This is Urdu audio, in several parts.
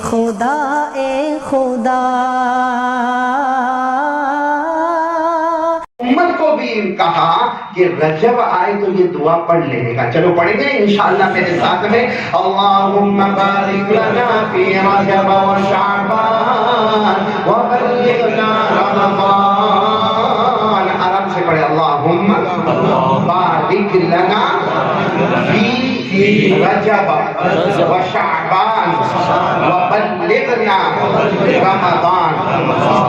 خدا اے خدا. امت کو بھی کہا کہ رجب آئے تو یہ دعا پڑھ لینے کا. چلو پڑھیں گے انشاءاللہ میرے ساتھ میں. اللہم بارک لنا فی رجب و شعبان وبلغنا رمضان. آرام سے پڑھے. اللہم بارک لنا فی رجب و شعبان وبلغنا رمضان.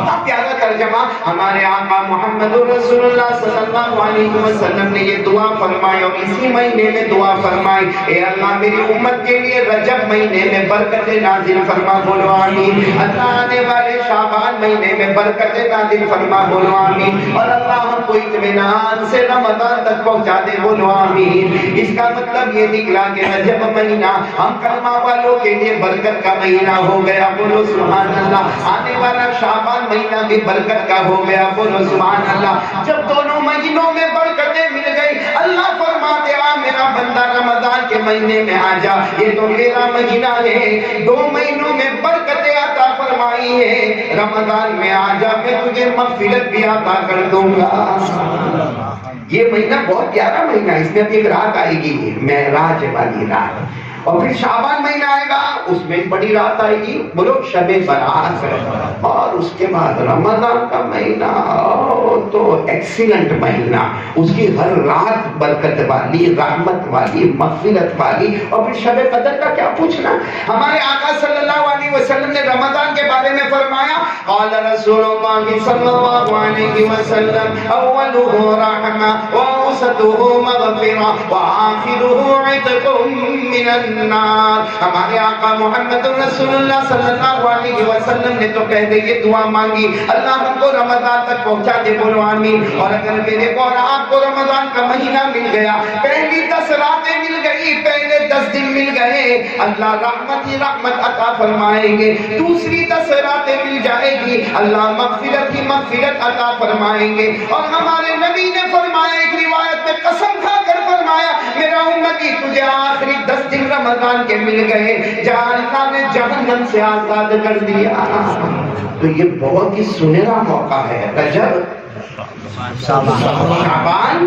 اب پیارا ترجمہ ہمارے آقا محمد رسول اللہ صلی اللہ علیہ وسلم نے یہ دعا فرمائی اور اسی مہینے میں دعا فرمائی. اے اللہ میری امت کے لیے رجب مہینے میں برکت نازل فرما. بولو آمین. اللہ آنے والے شعبان مہینے میں برکت نازل فرما. بولو آمین. اور اللہ ہم کو اطمینان سے رمضان تک پہنچا دے. بولو آمین. اس کا مطلب یہ نکلا کہ رجب مہینہ ہم کلمہ والوں کے لیے برکت کا مہینہ ہو گیا. بولو سبحان اللہ. آنے والا شعبان مہینہ بھی برکت کا ہو گیا. بولو سبحان اللہ. جب دونوں مہینوں میں برکتیں مل گئی اللہ فرماتے آ میرا بندہ رمضان کے مہینے میں آ جا. یہ تو میرا مہینہ ہے. 2 مہینوں میں برکتیں عطا فرمائی ہے. رمضان میں آ جا میں تجھے مغفرت بھی عطا کر دوں گا. یہ مہینہ بہت پیارا مہینہ. اس میں اب ایک رات آئے گی معراج والی رات. اور پھر شعبان مہینہ آئے گا اس میں بڑی رات آئے گی. بولو شب برات. اور اس کے بعد رمضان کا مہینہ تو ایکسیلنٹ مہینہ. اس کی ہر رات برکت والی رحمت والی مغفرت والی. اور پھر شب قدر کا کیا پوچھنا. ہمارے آقا صلی اللہ علیہ وسلم نے رمضان کے بارے میں فرمایا قال رسول اللہ صلی اللہ علیہ وسلم اولہ رحمہ واوسطہ مغفرہ وآخرہ عتق من النار. ہمارے آقا محمد رسول اللہ صلی اللہ علیہ وسلم نے تو پہلے یہ دعا مانگی اللہ ہم کو رمضان تک پہنچا دے. بولو آمین. اور اگر میرے کو اور آپ کو رمضان کا مہینہ مل گیا پہلی 10 راتیں مل گئی پہلے 10 دن مل گئے اللہ رحمت ہی رحمت عطا فرمائیں گے. دوسری 10 راتیں مل جائے گی اللہ مغفرت ہی مغفرت عطا فرمائیں گے. اور ہمارے نبی نے فرمایا ایک روایت میں قسم کھا کر فرمایا میرا امتی تجھے آخری 10 دن رمضان کے مل گئے جہاں اللہ نے جہنم سے آزاد کر دیا. تو یہ بہت ہی سنہرا موقع ہے. رجب شعبان.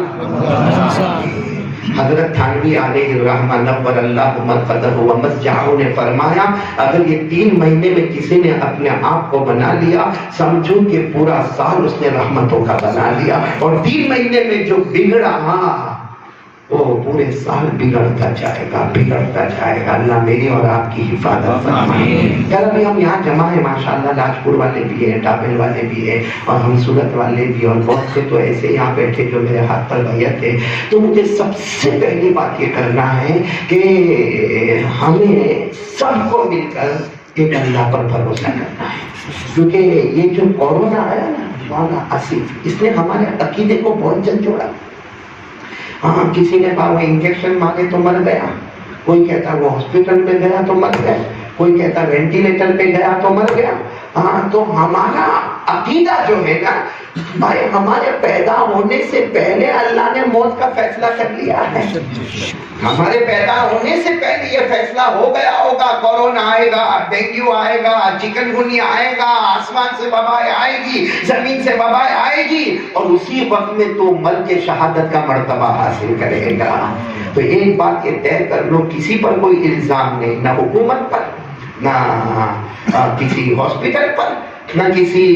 حضرت تھانوی علیہ الرحمہ نور اللہ مرقدہ و مسجعہ نے فرمایا اگر یہ 3 مہینے میں کسی نے اپنے آپ کو بنا لیا سمجھو کہ پورا سال اس نے رحمتوں کا بنا لیا. اور 3 مہینے میں جو بگڑا وہ پورے سال بگڑتا جائے گا بگڑتا جائے گا. اللہ میری اور آپ کی حفاظت فرمائے. یار ابھی ہم یہاں جمع ہیں ماشاءاللہ. لاجپور والے بھی ہیں ڈابل والے بھی ہیں اور ہم سورت والے بھی اور بہت سے تو ایسے یہاں بیٹھے جو میرے ہاتھ پر بیعت ہے. تو مجھے سب سے پہلی بات یہ کرنا ہے کہ ہمیں سب کو مل کر ایک اللہ پر بھروسہ کرنا ہے. کیونکہ یہ جو کورونا آیا نا مولانا آصف اس نے ہمارے عقیدے کو بہت جھنجھوڑا. ہاں کسی نے کہا وہ انجیکشن مانگے تو مر گیا. کوئی کہتا وہ ہاسپٹل پہ گیا تو مر گیا. کوئی کہتا وینٹیلیٹر پہ گیا تو مر گیا. ہاں تو ہمارا عقیدہ جو ہے نا بھائی ہمارے پیدا ہونے سے پہلے اللہ نے موت کا فیصلہ کر لیا ہے. ہمارے پیدا ہونے سے پہلے یہ فیصلہ ہو گیا ہوگا کورونا آئے گا ڈینگو آئے گا چکن گنیا آئے گا آسمان سے وبائیں آئے گی زمین سے وبائیں آئے گی اور اسی وقت میں تو ملک شہادت کا مرتبہ حاصل کرے گا. تو ایک بات یہ طے کر لو کسی پر کوئی الزام نہیں نہ حکومت پر نہ کسی ہاسپٹل پر نہ کسی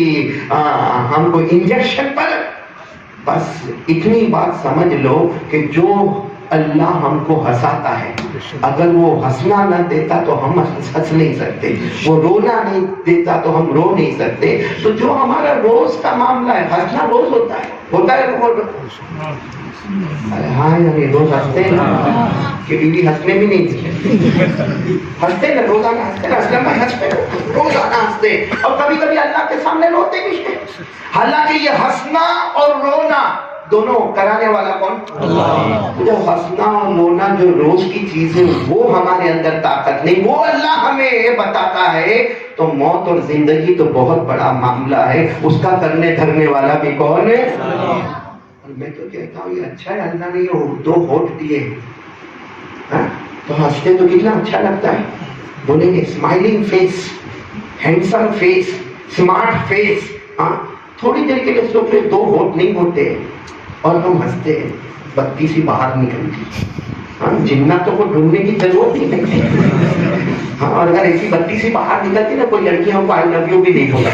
ہم کو انجیکشن پر. بس اتنی بات سمجھ لو کہ جو اللہ ہم کو ہنساتا ہے اگر وہ ہنسنا نہ دیتا تو ہم ہنس نہیں سکتے. وہ رونا نہیں دیتا تو ہم رو نہیں سکتے. تو جو ہمارا روز کا معاملہ ہے ہنسنا روز ہوتا ہے ہاں یعنی روز ہنستے ہیں نا کہ بیوی ہنسنے بھی نہیں ہنستے نا روزانہ ہنستے نا اسلام میں ہنستے روزانہ ہنستے اور کبھی کبھی اللہ کے سامنے روتے بھی ہیں. حالانکہ یہ ہنسنا اور رونا دونوں کرانے والا کون؟ اللہ. جو ہنسنا اور رونا جو روز کی چیز ہے وہ ہمارے اندر طاقت نہیں وہ اللہ ہمیں بتاتا ہے. تو موت اور زندگی تو بہت بڑا معاملہ ہے اس کا کرنے دھرنے والا بھی کون ہے؟ اور میں تو کہتا ہوں یہ اچھا ہے اللہ نے یہ 2 ہوٹ دیے تو ہنستے تو کتنا اچھا لگتا ہے. بولیں گے smiling face, handsome face, smart face. ہاں تھوڑی دیر کے لیے سوچے دو ہونٹ نہیں ہوتے اور ہم ہنستے ہیں، بتی سی باہر نکلتی. ہاں جناتوں کو ڈھونڈنے کی ضرورت نہیں ہے. ہاں اور اگر ایسی بتی سی باہر نکلتی نا، کوئی لڑکی ہم کو آئی لو یو بھی نہیں ہوگا.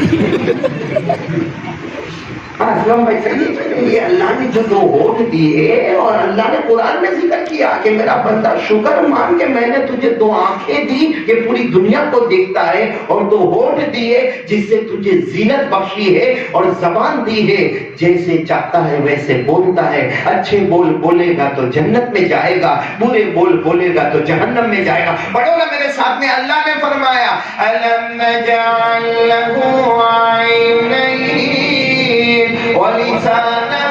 ہاں اسلام بھائی صحیح ہے. یہ اللہ نے جو دو ہونٹ دیے اور اللہ نے قرآن میں ذکر کیا کہ میرا بندہ شکر مان کے میں نے تجھے دو آنکھیں دی کہ پوری دنیا کو دیکھتا ہے، اور دو ہونٹ دیے جس سے تجھے زینت بخشی ہے، اور زبان دی ہے جیسے چاہتا ہے ویسے بولتا ہے. اچھے بول بولے گا تو جنت میں جائے گا، برے بول بولے گا تو جہنم میں جائے گا. پڑھو نا میرے ساتھ میں. اللہ نے فرمایا أَلَمْ نَجْعَلْ لَهُ عَيْنَيْنِ وَلِسَانًا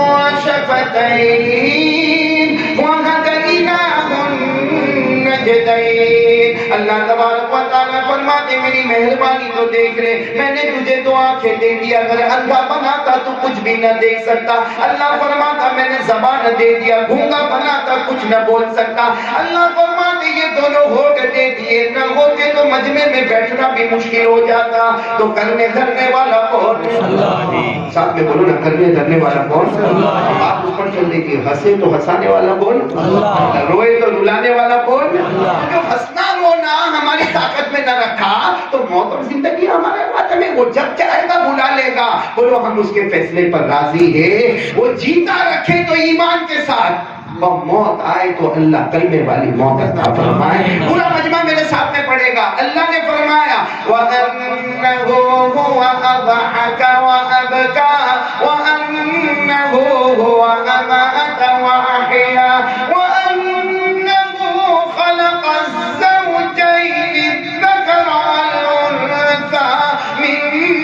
وَشَفَتَيْنِ وَهَدَيْنَاهُ النَّجْدَيْنِ. اللہ تبارک و تعالیٰ فرماتے میری مہربانی تو دیکھ لے، میں نے تجھے دو آنکھیں دے دی، اگر اندھا بناتا تو کچھ بھی نہ دیکھ سکتا. اللہ فرماتا میں نے زبان دے دیا، گونگا بناتا کچھ نہ بول سکتا. اللہ فرماتے یہ دونوں ہونٹ دے دیے، نہ ہوتے تو مجمع میں بیٹھنا بھی مشکل ہو جاتا. تو کرنے دھرنے والا کون؟ اللہ. ساتھ میں بولو نا، کرنے دھرنے والا کون؟ اللہ. آپ اوپر چل دے گی، ہنسے تو ہنسانے والا کون؟ اللہ. روئے تو رلانے والا کون؟ اللہ. جو ہنسنا رونا ہماری طاقت میں نہ رکھا تو موت اور زندگی ہمارے ہاتھ میں. وہ جب چاہے گا بلا لے گا. بولو ہم اس کے فیصلے پر راضی ہیں. وہ جیتا رکھے تو ایمان کے ساتھ، اور موت آئے تو اللہ کلمے والی موت عطا فرمائے. پورا مجمع میرے ساتھ میں پڑھے گا. اللہ نے فرمایا وَأَنَّهُ هُوَ أَضْحَكَ وَأَبْكَى وَأَنَّهُ هُوَ أَمَاتَ وَأَحْيَا وَأَنَّهُ خَلَقَ الزَّوْجَيْنِ الذَّكَرَ وَالْأُنثَى مِن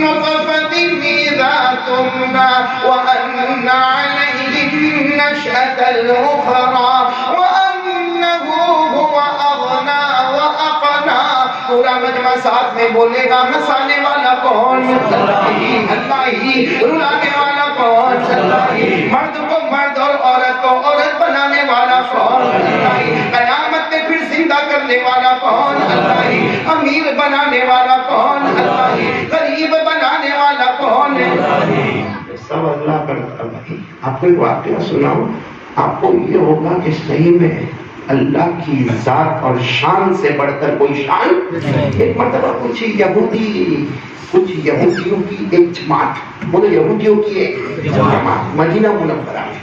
نُّطْفَةٍ إِذَا تُمْنَىٰ وَأَنَّ عَلَيْهِ النَّشْأَةَ الْأُخْرَىٰ وَأَنَّهُ هُوَ أَغْنَىٰ وَأَقْنَىٰ. پورا مجمع ساتھ میں بولے گا. ہنسانے والا کون؟ اللہ ہی. اللہ ہی. رلانے والا کون؟ اللہ ہی. مرد کو مرد اور عورت کو عورت بنانے والا کون؟ اللہ ہی. قیامت میں پھر زندہ کرنے والا کون؟ اللہ ہی. امیر بنانے والا کون؟ اللہ ہی. غریب بنانے والا کون؟ اللہ ہی. سب اللہ کرتا ہے. آپ کو ایک واقعہ سناؤں، آپ کو یہ ہوگا کہ صحیح میں اللہ کی ذات اور شان سے بڑھ کر کوئی شان. ایک مرتبہ کچھ یہودیوں کی ایک جماعت، بولو یہودیوں کی ایک جماعت مدینہ منورہ میں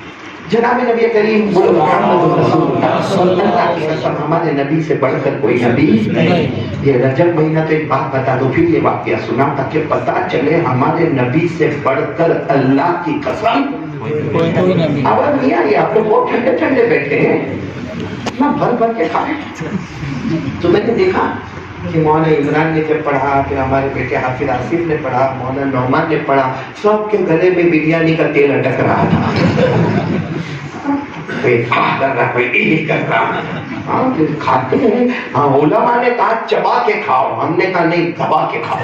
جناب نبی کریم بولو محمد رسول اللہ صلی اللہ علیہ وسلم، ہمارے نبی سے بڑھ کر کوئی نبی نہیں. یہ رجب مہینہ تو ایک بات بتا دو، پھر یہ واقعہ سنا تاکہ پتا چلے ہمارے نبی سے بڑھ کر اللہ کی قسم آواز نہیں آ رہی. آپ لوگ بہت ٹھنڈے ٹھنڈے بیٹھے ہیں نہ، بھر بھر کے کھائے. تو میں نے دیکھا کہ مولانا عمران نے جب پڑھا، پھر ہمارے بیٹے حافظ آصف نے پڑھا، مولانا نعمان نے پڑھا، سب کے گلے میں بریانی کا تیل اٹک رہا تھا. کوئی کر رہا، کوئی نہیں کر رہا. ہاں کھاتے ہیں. ہاں علماء نے کہا چبا کے کھاؤ، ہم نے کہا نہیں دبا کے کھاؤ.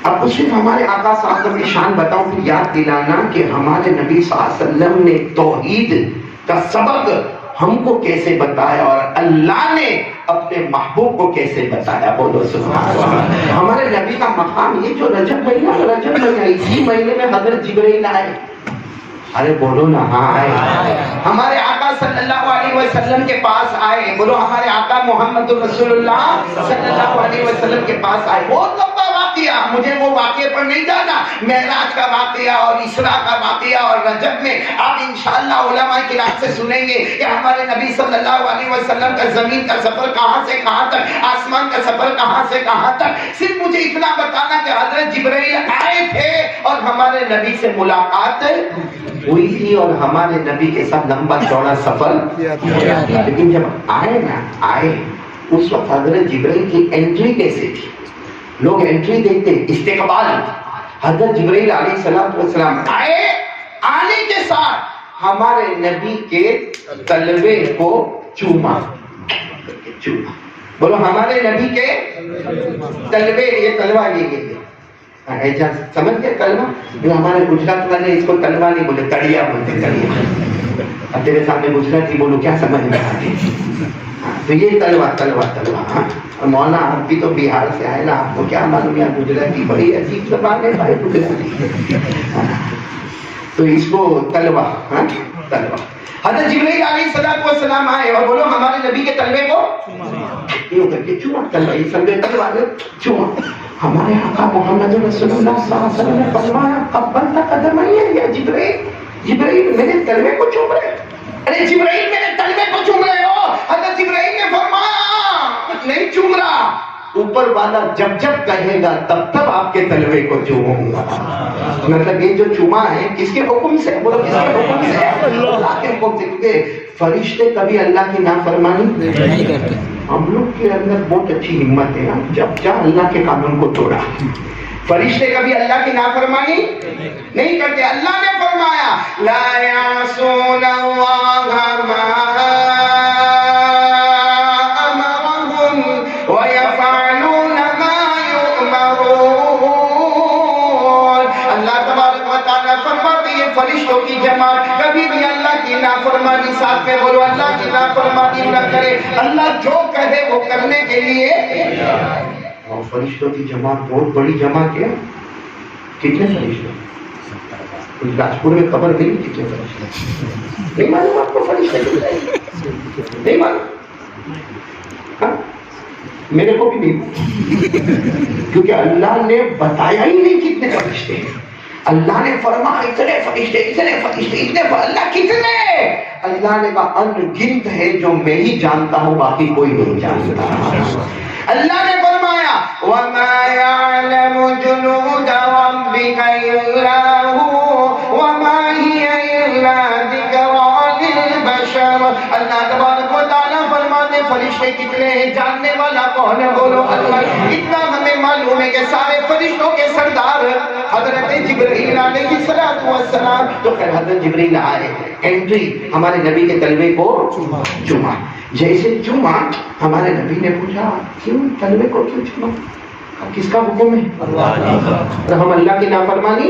اب تو صرف ہمارے آقا صاحب کی شان بتاؤں، پھر یاد دلانا کہ ہمارے نبی صلی اللہ علیہ وسلم نے توحید کا سبق ہم کو کیسے بتایا اور اللہ نے اپنے محبوب کو کیسے بتایا. بولو سبحان اللہ. ہمارے نبی کا مقام یہ جو رجب مہینہ اسی مہینے میں حضرت جبرائیل آئے. ارے بولو نا ہاں آئے. ہمارے آقا صلی اللہ علیہ وسلم کے پاس آئے. بولو ہمارے آقا محمد رسول اللہ صلی اللہ علیہ وسلم کے پاس آئے. وہ لمبا واقعہ، مجھے وہ واقعے پر نہیں جانا. معراج کا واقعہ اور اسراء کا واقعہ اور رجب میں آپ انشاءاللہ علماء کرام سے سنیں گے کہ ہمارے نبی صلی اللہ علیہ وسلم کا زمین کا سفر کہاں سے کہاں تک، آسمان کا سفر کہاں سے کہاں تک. صرف مجھے اتنا بتانا کہ حضرت جبرائیل آئے تھے اور ہمارے نبی سے ملاقات ہوئی تھی اور ہمارے نبی کے ساتھ لمبا چوڑا سفر. لیکن جب آئے نا آئے اس وقت حضرت جبرائیل کی انٹری کیسے تھی؟ لوگ انٹری دیکھتے استقبال. حضرت جبرائیل علیہ السلام آئے، آنے کے ساتھ ہمارے نبی کے تلوے کو چوما. بولو ہمارے نبی کے تلوے، یہ تلوا لے گئے. سمجھ گئے کلمہ؟ ہمارے گجرات والے اس کو تلوا نہیں بولتے، تڑیا بولتے. تڑیا اب تیرے سامنے گجراتی بولو کیا سمجھ میں آتی؟ تو یہ تلوا تلوا تلوا. اور مولانا آپ بھی تو بہار سے آئے نا, آپ کو کیا معلوم ہے گجراتی بڑی عجیب زبان ہے بھائی گجراتی. تو اس کو تلوا تلوا. حضرت جبرائیل علیہ السلام آئے اور بولو ہمارے نبی کے تلوے کو یوں کر کے چوما, تلوا یہ سمجھے تلوا چوما. ہمارے آقا محمد رسول اللہ صلی اللہ علیہ وسلم نے فرمایا قبلت قدمي یا جبرائیل, جبرائیل میرے تلوے کو چوم رہے. ارے جبرائیل میرے تلوے کو چوم رہے ہو. حضرت جبرائیل نے فرمایا نہیں چوم رہا, اوپر والا جب جب کہے گا تب تب آپ کے تلوے کو چوموں گا. مطلب یہ جو چوما ہے کس کے حکم سے؟ بولو کس کے حکم سے؟ اللہ کے حکم سے. کیونکہ فرشتے کبھی اللہ کی نافرمانی نہیں کرتے. ہم لوگ کے اندر بہت اچھی ہمت ہے, جب جا اللہ کے قانون کو توڑا. فرشتے کبھی اللہ کی نافرمانی نہیں کرتے. اللہ نے فرمایا لا یعصون اللہ ما امرهم ویفعلون ما یؤمرون. اللہ تبارک و تعالیٰ فرماتے ہیں فرشتوں کی جماعت کبھی بھی اللہ کی نافرمانی, ساتھ میں بولو اللہ کی نافرمانی نہ کرے. اللہ جو کہے وہ کرنے کے لیے. اور فرشتوں کی جماعت بہت بڑی جماعت ہے. کتنے فرشتے؟ راجپور میں خبر ملی کتنے فرشتے؟ نہیں معلوم آپ کو فرشتے نہیں معلوم؟ میرے کو بھی نہیں, کیونکہ اللہ نے بتایا ہی نہیں کتنے فرشتے. اللہ نے فرمایا اتنے فرشتے اتنے فرشتے اتنے. اللہ کتنے؟ اللہ نے کہا ان گنت ہے جو میں ہی جانتا ہوں, باقی کوئی نہیں جانتا. اللہ نے فرمایا وَمَا يَعْلَمُ جُنُودَ رَبِّكَ إِلَّا هُوَ وَمَا هِيَ إِلَّا ذِكْرَىٰ لِلْبَشَرِ. اللہ تبارک و تعالیٰ فرماتے فرشتے کتنے ہیں, جاننے والا کون ہے؟ بولو اللہ. اتنا ہمیں معلوم ہے کہ سارے فرشتوں کے سردار حضرت جبرائیل علیہ السلام. تو پھر حضرت جبرائیل آئے, انٹری ہمارے نبی کے تلوے کو چوما. جیسے چوما ہمارے نبی نے پوچھا کیوں تلوے کو کیوں چوما؟ کس کا حکم ہے؟ اللہ. ہم اللہ کی نافرمانی.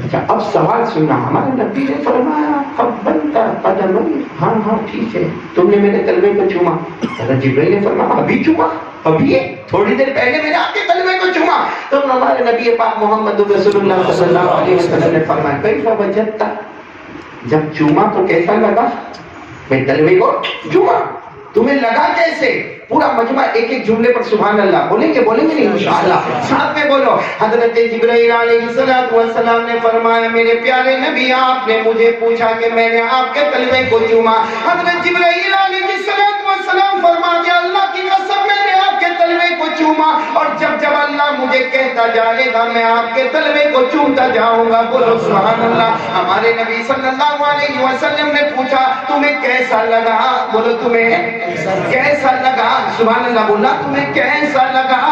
اچھا اب سوال سننا. ہمارے نبی نے فرمایا قبلت قدمي, ہاں ہاں ٹھیک ہے تم نے میرے تلوے کو چوما. حضرت جبرائیل نے فرمایا ابھی چوما, ابھی تھوڑی دیر پہلے میرے آپ کے تلوے کو چوما. تو ہمارے نبی پاک محمد رسول اللہ صلی اللہ علیہ وسلم نے فرمایا کیف وجدت, جب چوما تو کیسا لگا؟ میں تلوے کو چوما, تمہیں لگا کیسے؟ پورا مجمع ایک ایک جملے پر سبحان اللہ بولیں گے نہیں انشاءاللہ, ساتھ میں بولو. حضرت جبرائیل علیہ السلام نے فرمایا میرے پیارے نبی آپ نے مجھے پوچھا کہ میں نے آپ کے تلوے کو چوما. حضرت جبرائیل علیہ السلام فرماتے اللہ کی قسم میں نے آپ کے تلوے کو چوما, اور جب جب اللہ مجھے کہتا جائے گا میں آپ کے تلوے کو چومتا جاؤں گا. بولو سبحان اللہ. ہمارے نبی صلی اللہ علیہ وسلم نے پوچھا تمہیں کیسا لگا؟ بولو تمہیں کیسا لگا؟ سبحان اللہ. بولا تمہیں کیسا لگا؟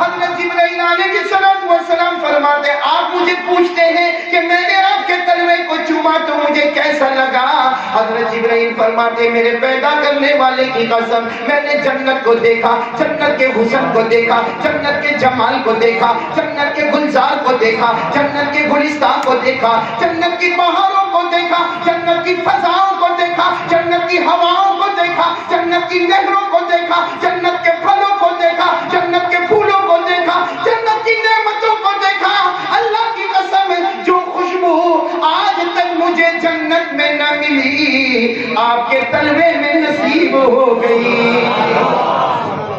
حضرت جبرائیل علیہ السلام فرماتے آپ مجھے پوچھتے ہیں کہ میں نے آپ کے تلوے کو چوما تو مجھے کیسا لگا؟ حضرت جبرائیل فرماتے میرے پیدا کرنے والے کی قسم میں نے جنت کو دیکھا, جنت کے حسن کو دیکھا, جنت کے جمال کو دیکھا, جنت کے گلزار کو دیکھا, جنت کے گلستان کو دیکھا, جنت کی پہاڑوں کو دیکھا, جنت کی فضاؤں کو دیکھا, جنت کی ہواؤں کو دیکھا, جنت کی نہروں کو دیکھا, جنت کے پھلوں کو دیکھا, جنت کے پھولوں کو دیکھا, جنت کی نعمتوں کو دیکھا. اللہ کی قسم جو خوشبو آج تک مجھے جنت میں نہ ملی آپ کے تلوے میں نصیب ہو گئی.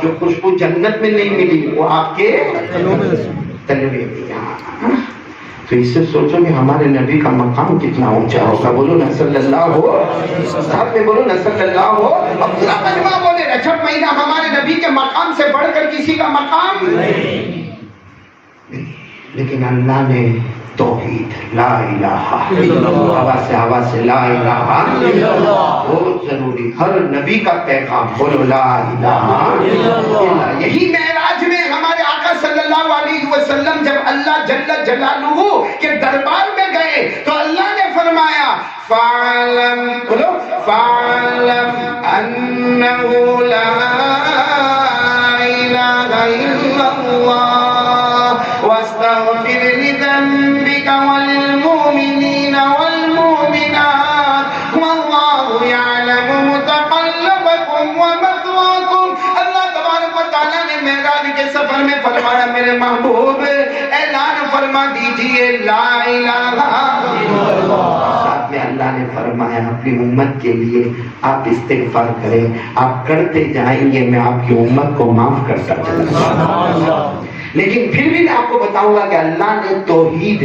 جو خوشبو جنت میں نہیں ملی وہ آپ کے تلوے میں. تو اس سے سوچو کہ ہمارے نبی کا مقام کتنا اونچا ہوگا. بولو نا صلی اللہ ہو, ساتھ میں بولو نا صلی اللہ ہو. اب پورا مجمع بولے رجب مہینہ ہمارے نبی کے مقام سے بڑھ کر کسی کا مقام نہیں. لیکن اللہ نے توحید لا الہ الا اللہ, آواز سے لا الہ الا اللہ بہت ضروری. ہر نبی کا پیغام بولو لا الہ الا اللہ. یہی معراج میں ہمارے آقا صلی اللہ علیہ وسلم جب اللہ جل جلالہ کے دربار میں گئے تو اللہ نے فرمایا فَعَلَمْ بولو فَعَلَمْ أَنَّهُ لَا إِلَهَ إِلَّا اللَّهُ وَاسْتَغْفِرْ لِذَنبِكَ وَلِلْمُؤْمِنِينَ وَالْمُؤْمِنَاتِ وَاللَّهُ فرمایا میرے محبوب اعلان فرما دیجئے لا الہ الا اللہ. ساتھ میں اللہ نے فرمایا اپنی امت کے لیے آپ استغفار کریں, آپ کرتے جائیں گے میں آپ کی امت کو معاف کرتا چلا جاؤں. لیکن پھر بھی میں آپ کو بتاؤں گا کہ اللہ نے توحید,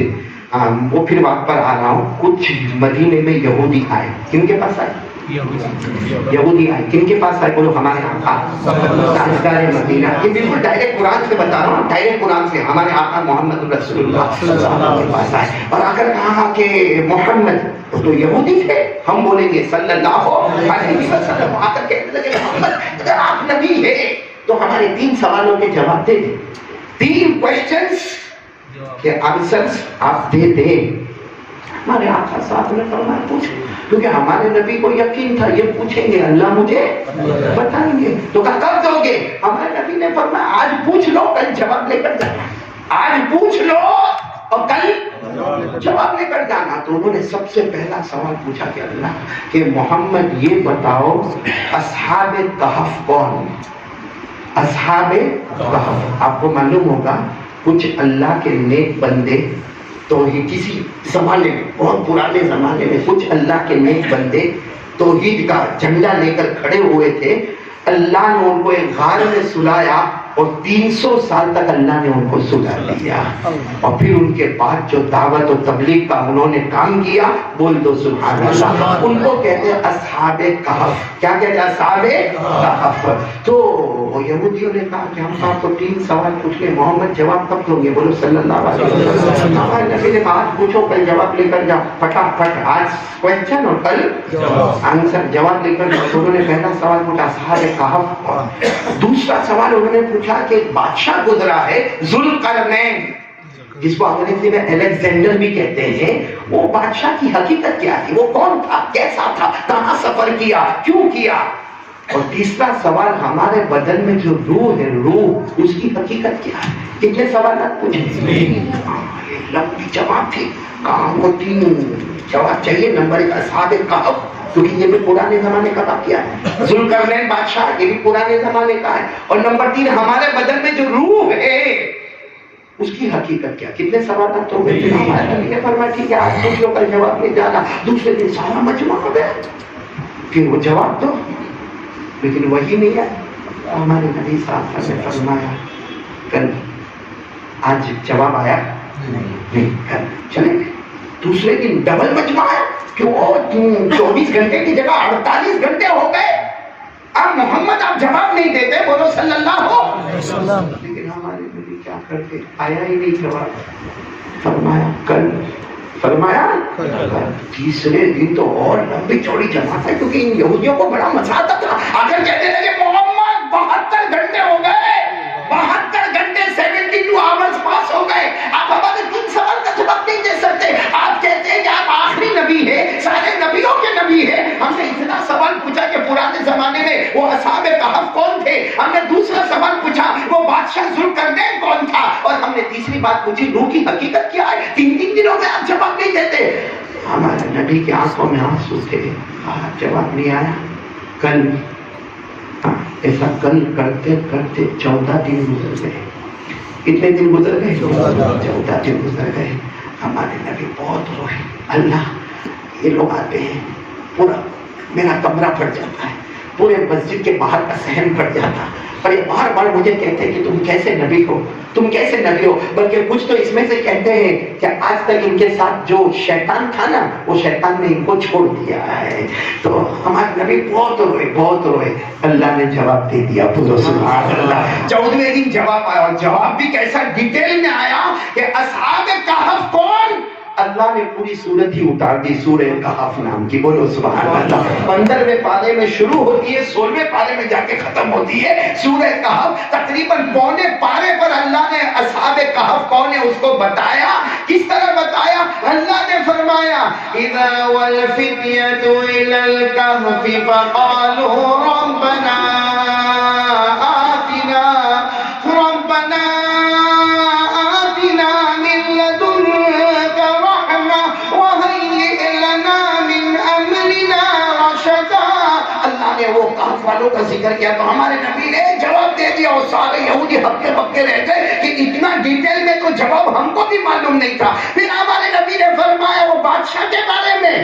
وہ پھر وقت پر آ رہا ہوں. کچھ مدینے میں یہودی آئے. کن کے پاس آئے؟ یہودی آئے. کن کے پاس آئے؟ بولو ہمارے آقا تاجدار مدینہ. یہ بالکل ڈائریکٹ قرآن سے بتا رہا ہوں, ڈائریکٹ قرآن سے. ہمارے آقا محمد رسول اللہ صلی اللہ علیہ وسلم کے پاس آئے اور آ کر کہا کہ محمد, تو یہودی تھے, ہم بولیں گے صلی اللہ علیہ وسلم. آ کر کہنے لگے محمد اگر آپ نبی ہے تو ہمارے 3 سوالوں کے جواب دے دیں. 3 کوشچنز کے آنسرز آپ دے دیں. ہمارے آقا صاحب نے فرمایا پوچھ, کیونکہ ہمارے نبی کو یقین تھا یہ پوچھیں گے اللہ مجھے بتائیں گے. تو کہا کب دو گے؟ ہمارے نبی نے فرمایا آج پوچھ لو کل جواب لے کر جانا. آج پوچھ لو اور کل جواب لے کر جانا. تو انہوں نے سب سے پہلا سوال پوچھا کہ اللہ کہ محمد یہ بتاؤ اصحاب کہف کون؟ اصحاب کہف آپ کو معلوم ہوگا کچھ اللہ کے نیک بندے توحید, کسی زمانے میں بہت پرانے زمانے میں کچھ اللہ کے نیک بندے توحید کا جھنڈا لے کر کھڑے ہوئے تھے. اللہ نے ان کو ایک غار میں سلایا اور 300 سال تک اللہ نے ان کو سلا دیا. اور پھر ان کے بعد جو دعوت و تبلیغ کا انہوں نے کام کیا, بول دو سبحان اللہ, ان کو کہتے ہیں اصحاب کہف. کیا کہتے ہیں؟ اصحاب کہف. تو یہودیوں نے کہا کہ ہم آپ کو 3 سوال پوچھ لیں, محمد جواب کب دو گے؟ بولو صلی اللہ علیہ وسلم. ہمارے نبی نے کہا آج پوچھو کل جواب لے کر جاؤ. پھٹافٹ آج کوشچن اور کل آنسر, جواب لے کر جاؤ. انہوں نے پہلا سوال پوچھا اصحاب کہف. دوسرا سوال انہوں نے پوچھا کہ ایک بادشاہ گزرا ہے ذوالقرنین, جس کو انگریزی میں الیگزینڈر بھی کہتے ہیں. وہ بادشاہ کی حقیقت کیا تھی؟ وہ کون تھا؟ کیسا تھا؟ کہاں سفر کیا؟ کیوں کیا؟ اور تیسرا سوال ہمارے بدن میں جو روح ہے, روح اس کی حقیقت کیا ہے؟ کتنے سوالات پوچھے؟ لمبی جواب تھی. کہاں کو 3 جواب چاہیے. نمبر 1 اصحاب کہف, کیونکہ یہ بھی پرانے زمانے کا واقعہ ہے. ذوالقرنین بادشاہ یہ بھی پرانے زمانے کا ہے. اور نمبر 3 ہمارے بدن میں جو روح ہے اس کی حقیقت کیا؟ کتنے سوالات ہو گئے؟ ہمارے نبی نے فرمایا ٹھیک ہے آج پوچھ لو کل جواب لے جانا. دوسرے دن سارا مجمع ہو گیا, پھر وہ جواب دو, لیکن وہی نہیں ہے. ہمارے نبی صاحب نے فرمایا کل. آج جواب آیا نہیں, کل چلیں گے. دوسرے دن ڈبل مجمع ہے کہ وہ 24 گھنٹے کی جگہ 48 گھنٹے ہو گئے. اب محمد آپ جواب نہیں دیتے, بولو صلی اللہ علیہ وسلم. لیکن ہمارے نبی کیا کرتے, آیا ہی نہیں جواب. فرمایا کل. فرمایا تیسرے دن تو اور لمبی چوڑی جماعت ہے, کیونکہ ان یہودیوں کو بڑا مزہ آتا تھا. آ کر کہنے لگے محمد 72 گھنٹے ہو گئے, 72 گھنٹے 72 آورز پاس ہو گئے, آپ ہمارے 3 سوال کا جواب نہیں دے سکتے. آپ کہتے ہیں کہ آپ آخری نبی ہے, سارے نبیوں کے نبی ہے. ہم نے اتنا سوال پوچھا کہ پرانے زمانے میں وہ اصحاب کہف کون تھے. ہم نے دوسرا سوال پوچھا وہ بادشاہ ذوالقرنین کون تھا. اور ہم نے تیسری بات پوچھی روح کی حقیقت کیا ہے. 3 دنوں میں آپ جواب نہیں دیتے. ہمارے نبی کی آنکھوں میں آنسو تھے. جواب نہیں آیا. کل ایسا کل کرتے کرتے 14 دن گزر گئے. کتنے دن گزر گئے؟ 14 دن گزر گئے. ہمارے نبی بہت روئے. اللہ یہ لوگ آتے ہیں, پورا میرا کمرہ پھٹ جاتا ہے, پورے مسجد کے باہر کا صحن پھٹ جاتا, اور یہ بار بار مجھے کہتے ہیں کہ تم کیسے نبی ہو, تم کیسے نبی ہو. بلکہ کچھ تو اس میں سے کہتے ہیں کہ آج تک ان کے ساتھ جو شیطان تھا نا, وہ شیطان نے ان کو چھوڑ دیا ہے. تو ہمارے نبی بہت روئے, بہت روئے. اللہ نے جواب دے دیا. پورا سبحان اللہ. 14ویں دن جواب آیا, اور جواب بھی کیسا ڈیٹیل میں آیا کہ اصحاب کہف کون. اللہ نے پوری سورت ہی اتار دی, سورہ کہف نام کی. بولو سبحان اللہ. 15ویں پارے میں شروع ہوتی ہے, 16ویں پارے میں جا کے ختم ہوتی ہے سورہ کہف. تقریباً پونے پارے پر اللہ نے اصحاب کہف کون ہے اس کو بتایا. کس طرح بتایا؟ اللہ نے فرمایا اذا والفتية الى الكهف فقالوا ربنا آتنا من لدنك رحمة وهيئ لنا من امرنا رشدا. اللہ نے وہ کہف والوں کا ذکر کیا تو ہمارے نبی نے جواب دے دیا اور سارے یہودی ہبکے بکے رہ گئے کہ اتنا ڈیٹیل میں تو جواب ہم کو بھی معلوم نہیں تھا. پھر ہمارے نبی نے فرمایا وہ بادشاہ کے بارے میں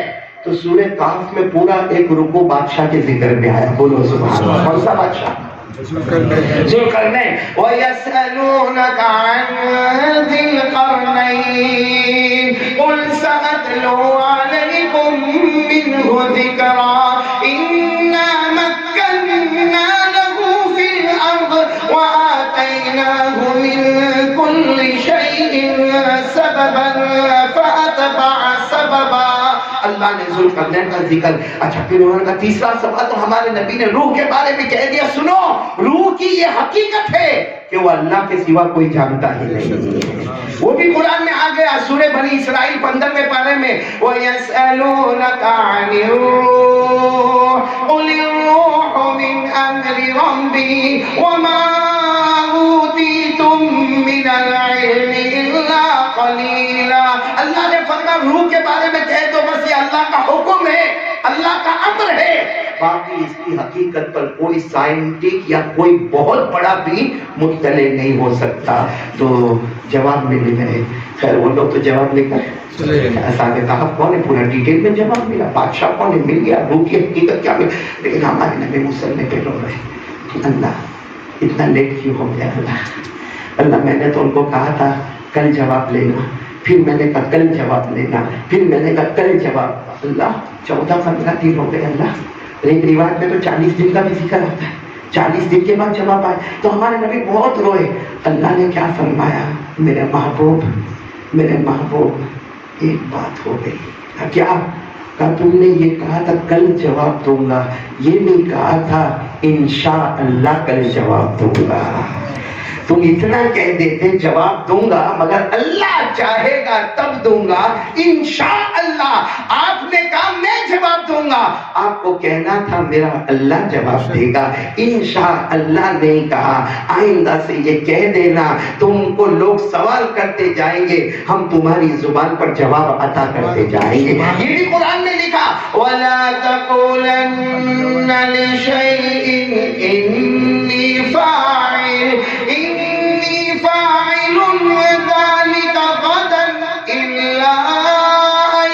تو سورہ کہف میں پورا ایک رکوع بادشاہ کے ذکر میں آیا. بولو سبحان اللہ. کون سا بادشاہ؟ ذوالقرنین. وَيَسْأَلُونَكَ عَنْ ذِي الْقَرْنَيْنِ قُلْ سَأَتْلُو عَلَيْكُمْ مِنْهُ ذِكْرًا إِنَّا مَكَّنَّا لَهُ فِي الْأَرْضِ وَآتَيْنَاهُ مِنْ كُلِّ شَيْءٍ سَبَبًا فَأَتْبَعَ سَبَبًا. اللہ نے ذوالقرنین کا ذکر. اچھا پھر انہوں نے کہا تیسرا سبب تو ہمارے نبی نے روح کے بارے میں کہہ دیا. سنو روح کی یہ حقیقت ہے کہ وہ اللہ کے سوا کوئی جانتا ہی نہیں. وہ بھی قرآن میں آ گیا سورہ بنی اسرائیل 15ویں پارے میں وَيَسْأَلُونَكَ عَنِ الرُّوحِ قُلِ الرُّوحُ مِنْ أَمْرِ رَبِّي وَمَا أُوتِيتُم مِّنَ الْعِلْمِ إِلَّا قَلِيلًا. اللہ نے فرمایا روح کے بارے میں کہہ دو بس یہ اللہ کا حکم ہے, اللہ کا امر ہے. باقی اس کی حقیقت پر کوئی سائنٹسٹ یا کوئی بہت بڑا بھی مطلع نہیں ہو سکتا. تو جواب مل گئے. خیر وہ لوگ تو جواب لے کر اصحاب کہف کون ہے پورا ڈیٹیل میں جواب ملا. بادشاہ کون ہے مل گیا. روح کی حقیقت کیا ملی. لیکن ہمارے نبی مسلم پہ رو رہے اللہ اتنا لیٹ کیوں ہو گیا. اللہ میں نے تو ان کو کہا تھا کل جواب لینا, پھر میں نے کہا کل جواب لینا, پھر میں نے کہا کل جواب. اللہ 14-15 دن ہو گئے. اللہ ایک روایت میں تو 40 دن کا بھی ذکر آتا ہے. 40 دن کے بعد جواب آئے تو ہمارے نبی بہت روئے. اللہ نے کیا فرمایا میرے محبوب ایک بات ہو گئی. کیا کہا تم نے یہ کہا تھا کل جواب دوں گا, یہ نہیں کہا تھا انشاءاللہ کل جواب دوں گا. تم اتنا کہہ دیتے جواب دوں گا مگر اللہ چاہے گا تب دوں گا انشاءاللہ. آپ نے کہا میں جواب دوں گا, آپ کو کہنا تھا میرا اللہ جواب دے گا. انشاءاللہ نہیں کہا. آئندہ سے یہ کہہ دینا تم کو لوگ سوال کرتے جائیں گے ہم تمہاری زبان پر جواب عطا کرتے جائیں گے. یہ بھی قرآن میں لکھا وَلَا تَقُولَنَّ لِشَيْءٍ إِنِّي فَاعِلٌ ذلك غدا إلا أن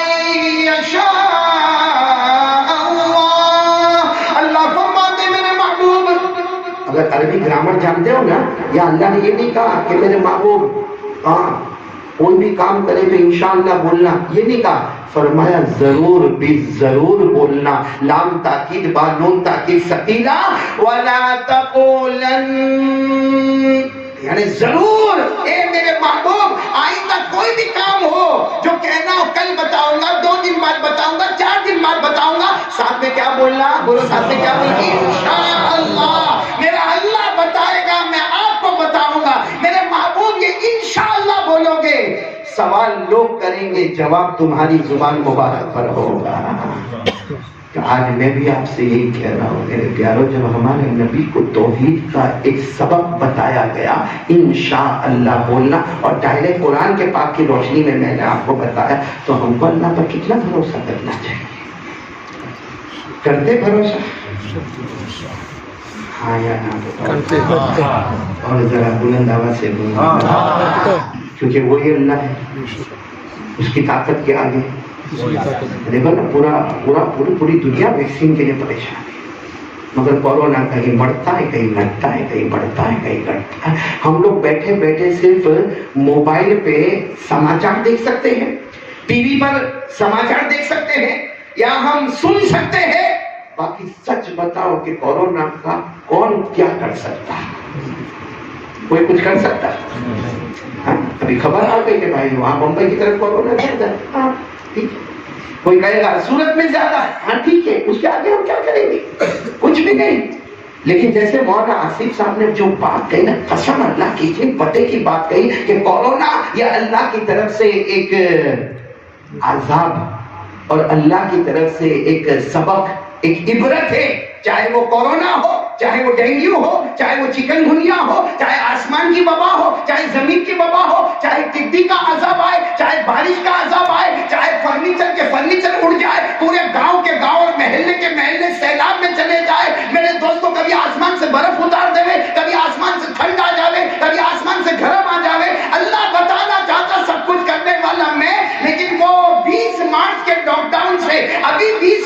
يشاء الله. اللہ فرماتے میرے محبوب, اگر عربی گرامر جانتے ہو نا, یا اللہ نے یہ نہیں کہا کہ میرے محبوب ہاں کوئی بھی کام کرے تو انشاءاللہ بولنا, یہ نہیں کہا. فرمایا ضرور بھی ضرور بولنا. لام تاکید با نون تاکید ثقیلہ. ولا تقولن یعنی ضرور اے میرے محبوب آئندہ کوئی بھی کام ہو جو کہنا ہو کل بتاؤں گا, 2 دن بعد بتاؤں گا, 4 دن بعد بتاؤں گا. ساتھ میں کیا بولنا, بولو ساتھ میں کیا بولنا انشاءاللہ. میرا اللہ بتائے گا میں آپ کو بتاؤں گا. میرے محبوب یہ انشاءاللہ بولو گے سوال لوگ کریں گے جواب تمہاری زبان مبارک پر ہوگا. آج میں بھی آپ سے یہی کہہ رہا ہوں میرے پیارو, جب ہمارے نبی کو توحید کا ایک سبق بتایا گیا انشاءاللہ بولنا اور ڈائریکٹ قرآن کے پاک کی روشنی میں میں نے آپ کو بتایا, تو ہم کو اللہ پر کتنا بھروسہ کرنا چاہیے. کرتے بھروسہ ہاں یا نہ اور ذرا بلند آواز سے بولنا کیونکہ وہی اللہ ہے, اس کی طاقت کے آگے دیکھو نا پوری دنیا ویکسین کے لیے پریشان ہے, مگر کورونا کہیں بڑھتا ہے کہیں گھٹتا ہے, کہیں بڑھتا ہے کہیں گھٹتا ہے. ہم لوگ بیٹھے بیٹھے صرف موبائل پہ سماچار دیکھ سکتے ہیں, ٹی وی پر سماچار دیکھ سکتے ہیں, یا ہم سن سکتے ہیں. باقی سچ بتاؤ کہ کورونا کا کون کیا کر سکتا ہے؟ کوئی کچھ کر سکتا ہے؟ ابھی خبر آ گئی کہ بھائی وہاں بمبئی کی طرف کورونا زیادہ ہے. کوئی کہے گا سورت میں زیادہ ہے, ہاں ٹھیک ہے, اس کے آگے ہم کیا کریں گے, کچھ بھی نہیں. لیکن جیسے مولانا آصف صاحب نے جو بات کہی نا, قسم اللہ کی جن پتے کی بات کہی کہ کورونا یہ اللہ کی طرف سے ایک عذاب اور اللہ کی طرف سے ایک سبق, ایک عبرت ہے. چاہے وہ کورونا ہو, چاہے وہ ڈینگیو ہو, چاہے وہ چکن گنیا ہو, چاہے آسمان کی وبا ہو, چاہے زمین کی وبا ہو, چاہے ٹڈی کا عذاب آئے, چاہے بارش کا عذاب آئے, چاہے فرنیچر اڑ جائے, پورے گاؤں کے گاؤں اور محلے کے محلے سیلاب میں چلے جائے. میرے دوستوں کبھی آسمان سے برف اتار دے, کبھی آسمان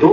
2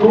2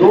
2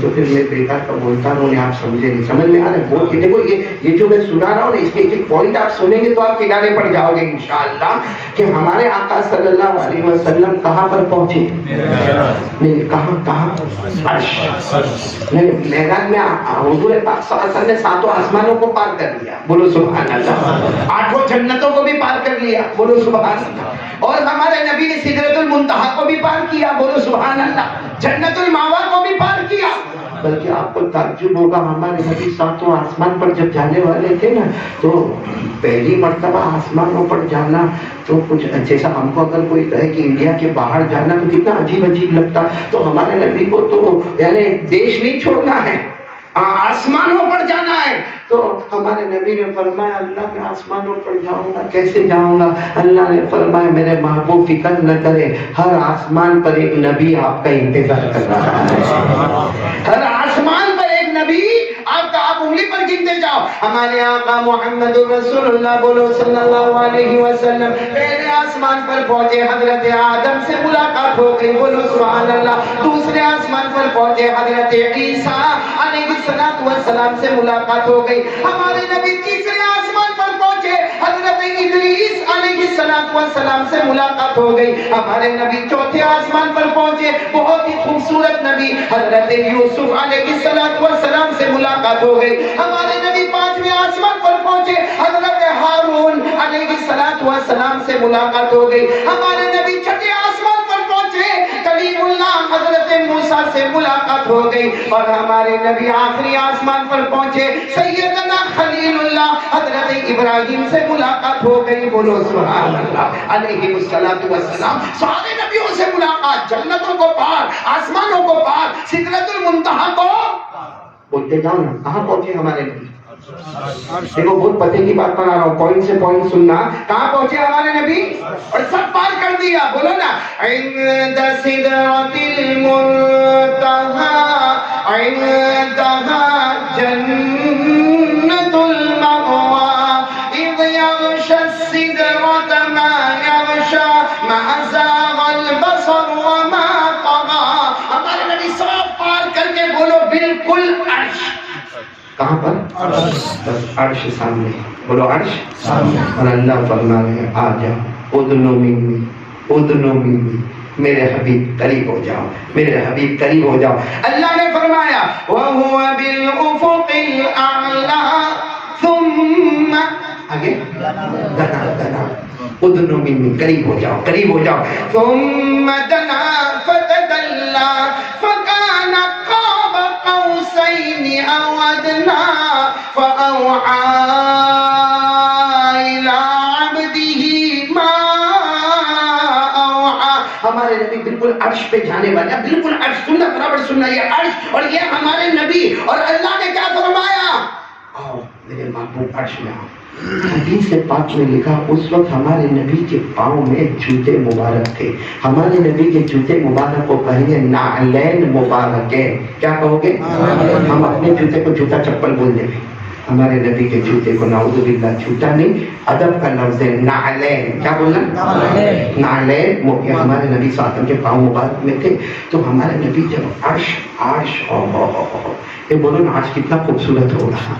تو پھر میں بیکار کا بولتا ہوں آپ سمجھے نہیں, سمجھ میں آ رہا ہے بول کے دیکھو. یہ جو میں سنا رہا ہوں نا, اس کے ایک ایک پوائنٹ آپ سنیں گے تو آپ کنارے پڑ جاؤ گے انشاءاللہ کہ ہمارے آقا صلی اللہ علیہ وسلم کہاں پر پہنچے. نہیں کہاں عرش. نہیں معراج میں حضور پاک صلی اللہ علیہ وسلم نے 7 آسمانوں کو پار کر لیا, بولو سبحان اللہ. 8 جنتوں کو بھی پار کر لیا, بولو سبحان اللہ. اور ہمارے نبی نے سدرۃ المنتہا کو بھی پار کیا, بولو سبحان اللہ. جنت الماوا کو بھی پار کیا. بلکہ آپ کو تعجب ہوگا, ہمارے نبی 7 آسمان پر جب جانے والے تھے نا, تو پہلی مرتبہ آسمانوں پر جانا تو کچھ جیسا ہم کو اگر کوئی کہے کہ انڈیا کے باہر جانا تو کتنا عجیب لگتا. تو ہمارے نبی کو تو یعنی دیش نہیں چھوڑنا ہے, آسمانوں پر جانا ہے. تو ہمارے نبی نے فرمایا اللہ میں آسمانوں پر جاؤں گا, کیسے جاؤں گا؟ اللہ نے فرمایا میرے محبوب فکر نہ کرے, ہر آسمان پر ایک نبی آپ کا انتظار کر رہا ہے. ہر آسمان پر ایک نبی آپ کا, آپ انگلی پر گنتے جاؤ. ہمارے آقا محمد رسول اللہ بولو صلی اللہ علیہ وسلم پہلے آسمان پر پہنچے, حضرت آدم سے ملاقات ہو گئی, بولو سبحان اللہ. دوسرے آسمان پر پہنچے, حضرت عیسیٰ علیہ السلام سے ملاقات ہو گئی. ہمارے نبی تیسرے آسمان پر پہنچے, حضرت ادریس علیہ السلام سے ملاقات ہو گئی. ہمارے نبی چوتھے آسمان پر پہنچے, بہت ہی خوبصورت نبی حضرت یوسف علیہ السلام سے ملاقات ہو گئی. ہمارے نبی پانچویں آسمان پر پہنچے, حضرت ہارون علیہ السلام سے ملاقات ہو گئی. ہمارے نبی چھٹے آسمان پر پہنچے, کلیم اللہ حضرت موسیٰ سے ملاقات ہو گئی. اور ہمارے نبی آخری آسمان پر پہنچے, سیدنا خلیل اللہ حضرت ابراہیم سے ملاقات ہو گئی, بولو سبحان اللہ علیہ السلام. سارے نبیوں سے ملاقات, جنتوں کو پار, آسمانوں کو پار, سدرۃ المنتہا کو بولتے جاؤ نا. کہاں پہنچے ہمارے نبی؟ دیکھو بہت پتے کی بات بنا رہا ہوں, پوائنٹ سے پوائنٹ سننا. کہاں پہنچے ہمارے نبی اور سب پار کر دیا, بولو نا عند سدرۃ المنتہا عندہا جنت المأوی اذ یغشی السدرۃ ما یغشی ما زاغ البصر وما طغی. ہمارے نبی سب پار کر کے بولو بالکل عرش. کہاں پر؟ بس عرش سامنے, بولو عرش سامنے. اور اللہ فرما رہے ہیں آ جاؤ, ادنو منی ادنو منی, میرے حبیب قریب ہو جاؤ, میرے حبیب قریب ہو جاؤ. اللہ نے فرمایا وَهُوَ بِالْأُفُقِ الْأَعْلَى ثُمَّ آگے دنا ادنو منی, قریب ہو جاؤ, قریب ہو جاؤ. ثُمَّ دنا فَتَدَلَّى فَكَانَ قَابَ قَوْسَيْنِ أَوْ أَدْنَىٰ فَأَوْحَىٰ إِلَىٰ عَبْدِهِ مَا أَوْحَىٰ. ہمارے نبی بالکل عرش پہ جانے والے ہیں, بالکل عرش. سننا برابر سننا, یہ عرش اور یہ ہمارے نبی. اور اللہ نے کیا فرمایا؟ آؤ میرے محبوب عرش میں آؤ. حدیث پاک میں لکھا اس وقت ہمارے نبی کے پاؤں میں جوتے مبارک تھے. ہمارے نبی کے جوتے مبارک کو کہیں گے نعلین مبارکین. کیا کہو گے؟ ہم اپنے جوتے کو جوتا چپل بول دیں, ہمارے نبی کے جوتے کو نعوذ باللہ جوتا نہیں, ادب کا لفظ ہے نعلین. کیا بولنا؟ نعلین. ہمارے نبی صلی اللہ علیہ وسلم کے پاؤں مبارک میں تھے. تو ہمارے نبی جب عرش یہ بولو نا آج کتنا خوبصورت ہوگا.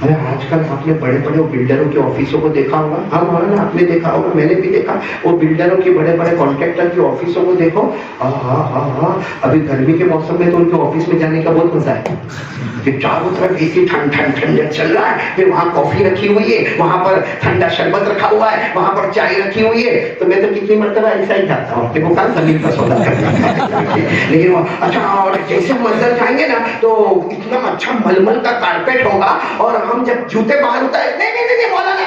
ارے آج کل آپ نے بڑے بڑے بلڈروں کے آفسوں کو دیکھا ہوگا, ہاں مولانا آپ نے دیکھا ہوگا, میں نے بھی دیکھا. وہ بلڈروں کے بڑے بڑے کانٹریکٹر کی آفسوں کو دیکھو, ابھی گرمی کے موسم میں تو ان کے آفس میں جانے کا بہت مزہ ہے. کہ چاروں طرف اسی ٹھنڈا چل رہا ہے, پھر وہاں کافی رکھی ہوئی ہے, وہاں پر ٹھنڈا شربت رکھا ہوا ہے, وہاں پر چائے رکھی ہوئی ہے. تو میں تو کتنی مرتبہ ایسا ہی جاتا ہوں, دیکھو کہاں زمین کا سودا کرنا. لیکن اچھا, اور جیسے ہم اندر جائیں گے نا تو اتنا اچھا ململ کا کارپیٹ ہوگا, اور ہم جب جوتے باہر ہوتا ہے, نہیں مولانا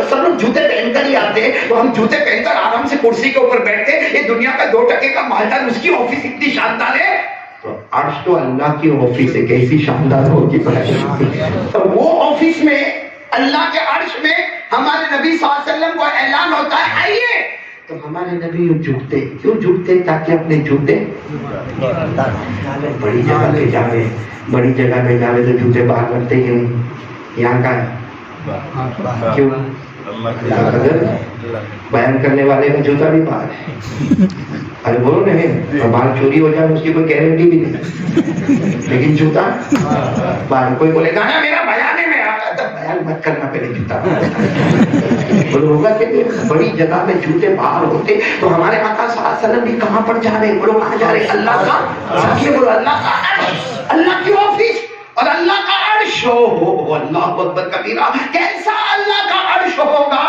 سب لوگ جوتے پہن کر ہی آتے ہیں, تو ہم جوتے پہن کر آرام سے کرسی کے اوپر بیٹھتے. یہ دنیا کا 2 ٹکے کا مالدار, اس کی آفس اتنی شاندار ہے. تو عرش تو اللہ کی آفس ہے, کیسی شاندار ہوگی. تو وہ آفس میں اللہ کے عرش میں ہمارے نبی صلی اللہ علیہ وسلم کو اعلان ہوتا ہے آئیے. تو ہمارے نبی جھکتے, کیوں جھکتے؟ تاکہ اپنے جوتے بڑی جگہ لے جاوے, بڑی جگہ لے جاوے تو جوتے باہر رکھتے ہی نہیں. یہاں کا کیوں؟ بیان کرنے والے کا جوتا بھی باہر ہے. ارے بولو نہیں، باہر چوری ہو جائے اس کی کوئی گارنٹی بھی نہیں، لیکن جوتا باہر. کوئی بولے گا نا میرا بیان ہے، میں بیان مت کرنا، پہلے جوتا بولو. ہوگا کہ بڑی جگہ میں جوتے باہر ہوتے تو ہمارے آقا صلی اللہ علیہ وسلم بھی کہاں پر جا رہے ہیں؟ بولو کہاں جا رہے ہیں؟ اللہ کا ساتھی بولو، اللہ کا عرش، اللہ کی آفس اور اللہ کا عرش ہو. اللہ اکبر کبیرہ. کیسا اللہ کا عرش ہوگا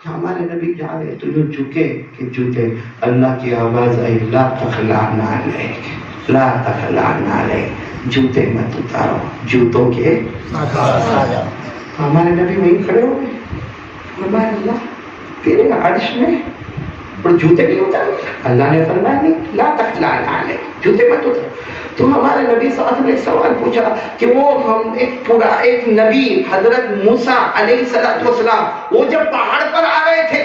کہ ہمارے نبی جا رہے تو یوں جھکے کہ جوتے. اللہ کی آواز آئی، لا تخلعنا علیک، لا تخلعنا علیک، جوتے مت اتارو، جوتوں کے ہمارے نبی وہیں کھڑے ہو گئے. ہمارے اللہ تیرے عرش میں اور جوتے نہیں اتارے. اللہ نے فرمایا نہیں، لا تخلعنا علیک، جوتے مت اتارو. تو ہمارے نبی صلی اللہ علیہ وسلم نے سوال پوچھا کہ وہ ہم ایک نبی حضرت موسیٰ علیہ السلام وہ جب پہاڑ پر آ رہے تھے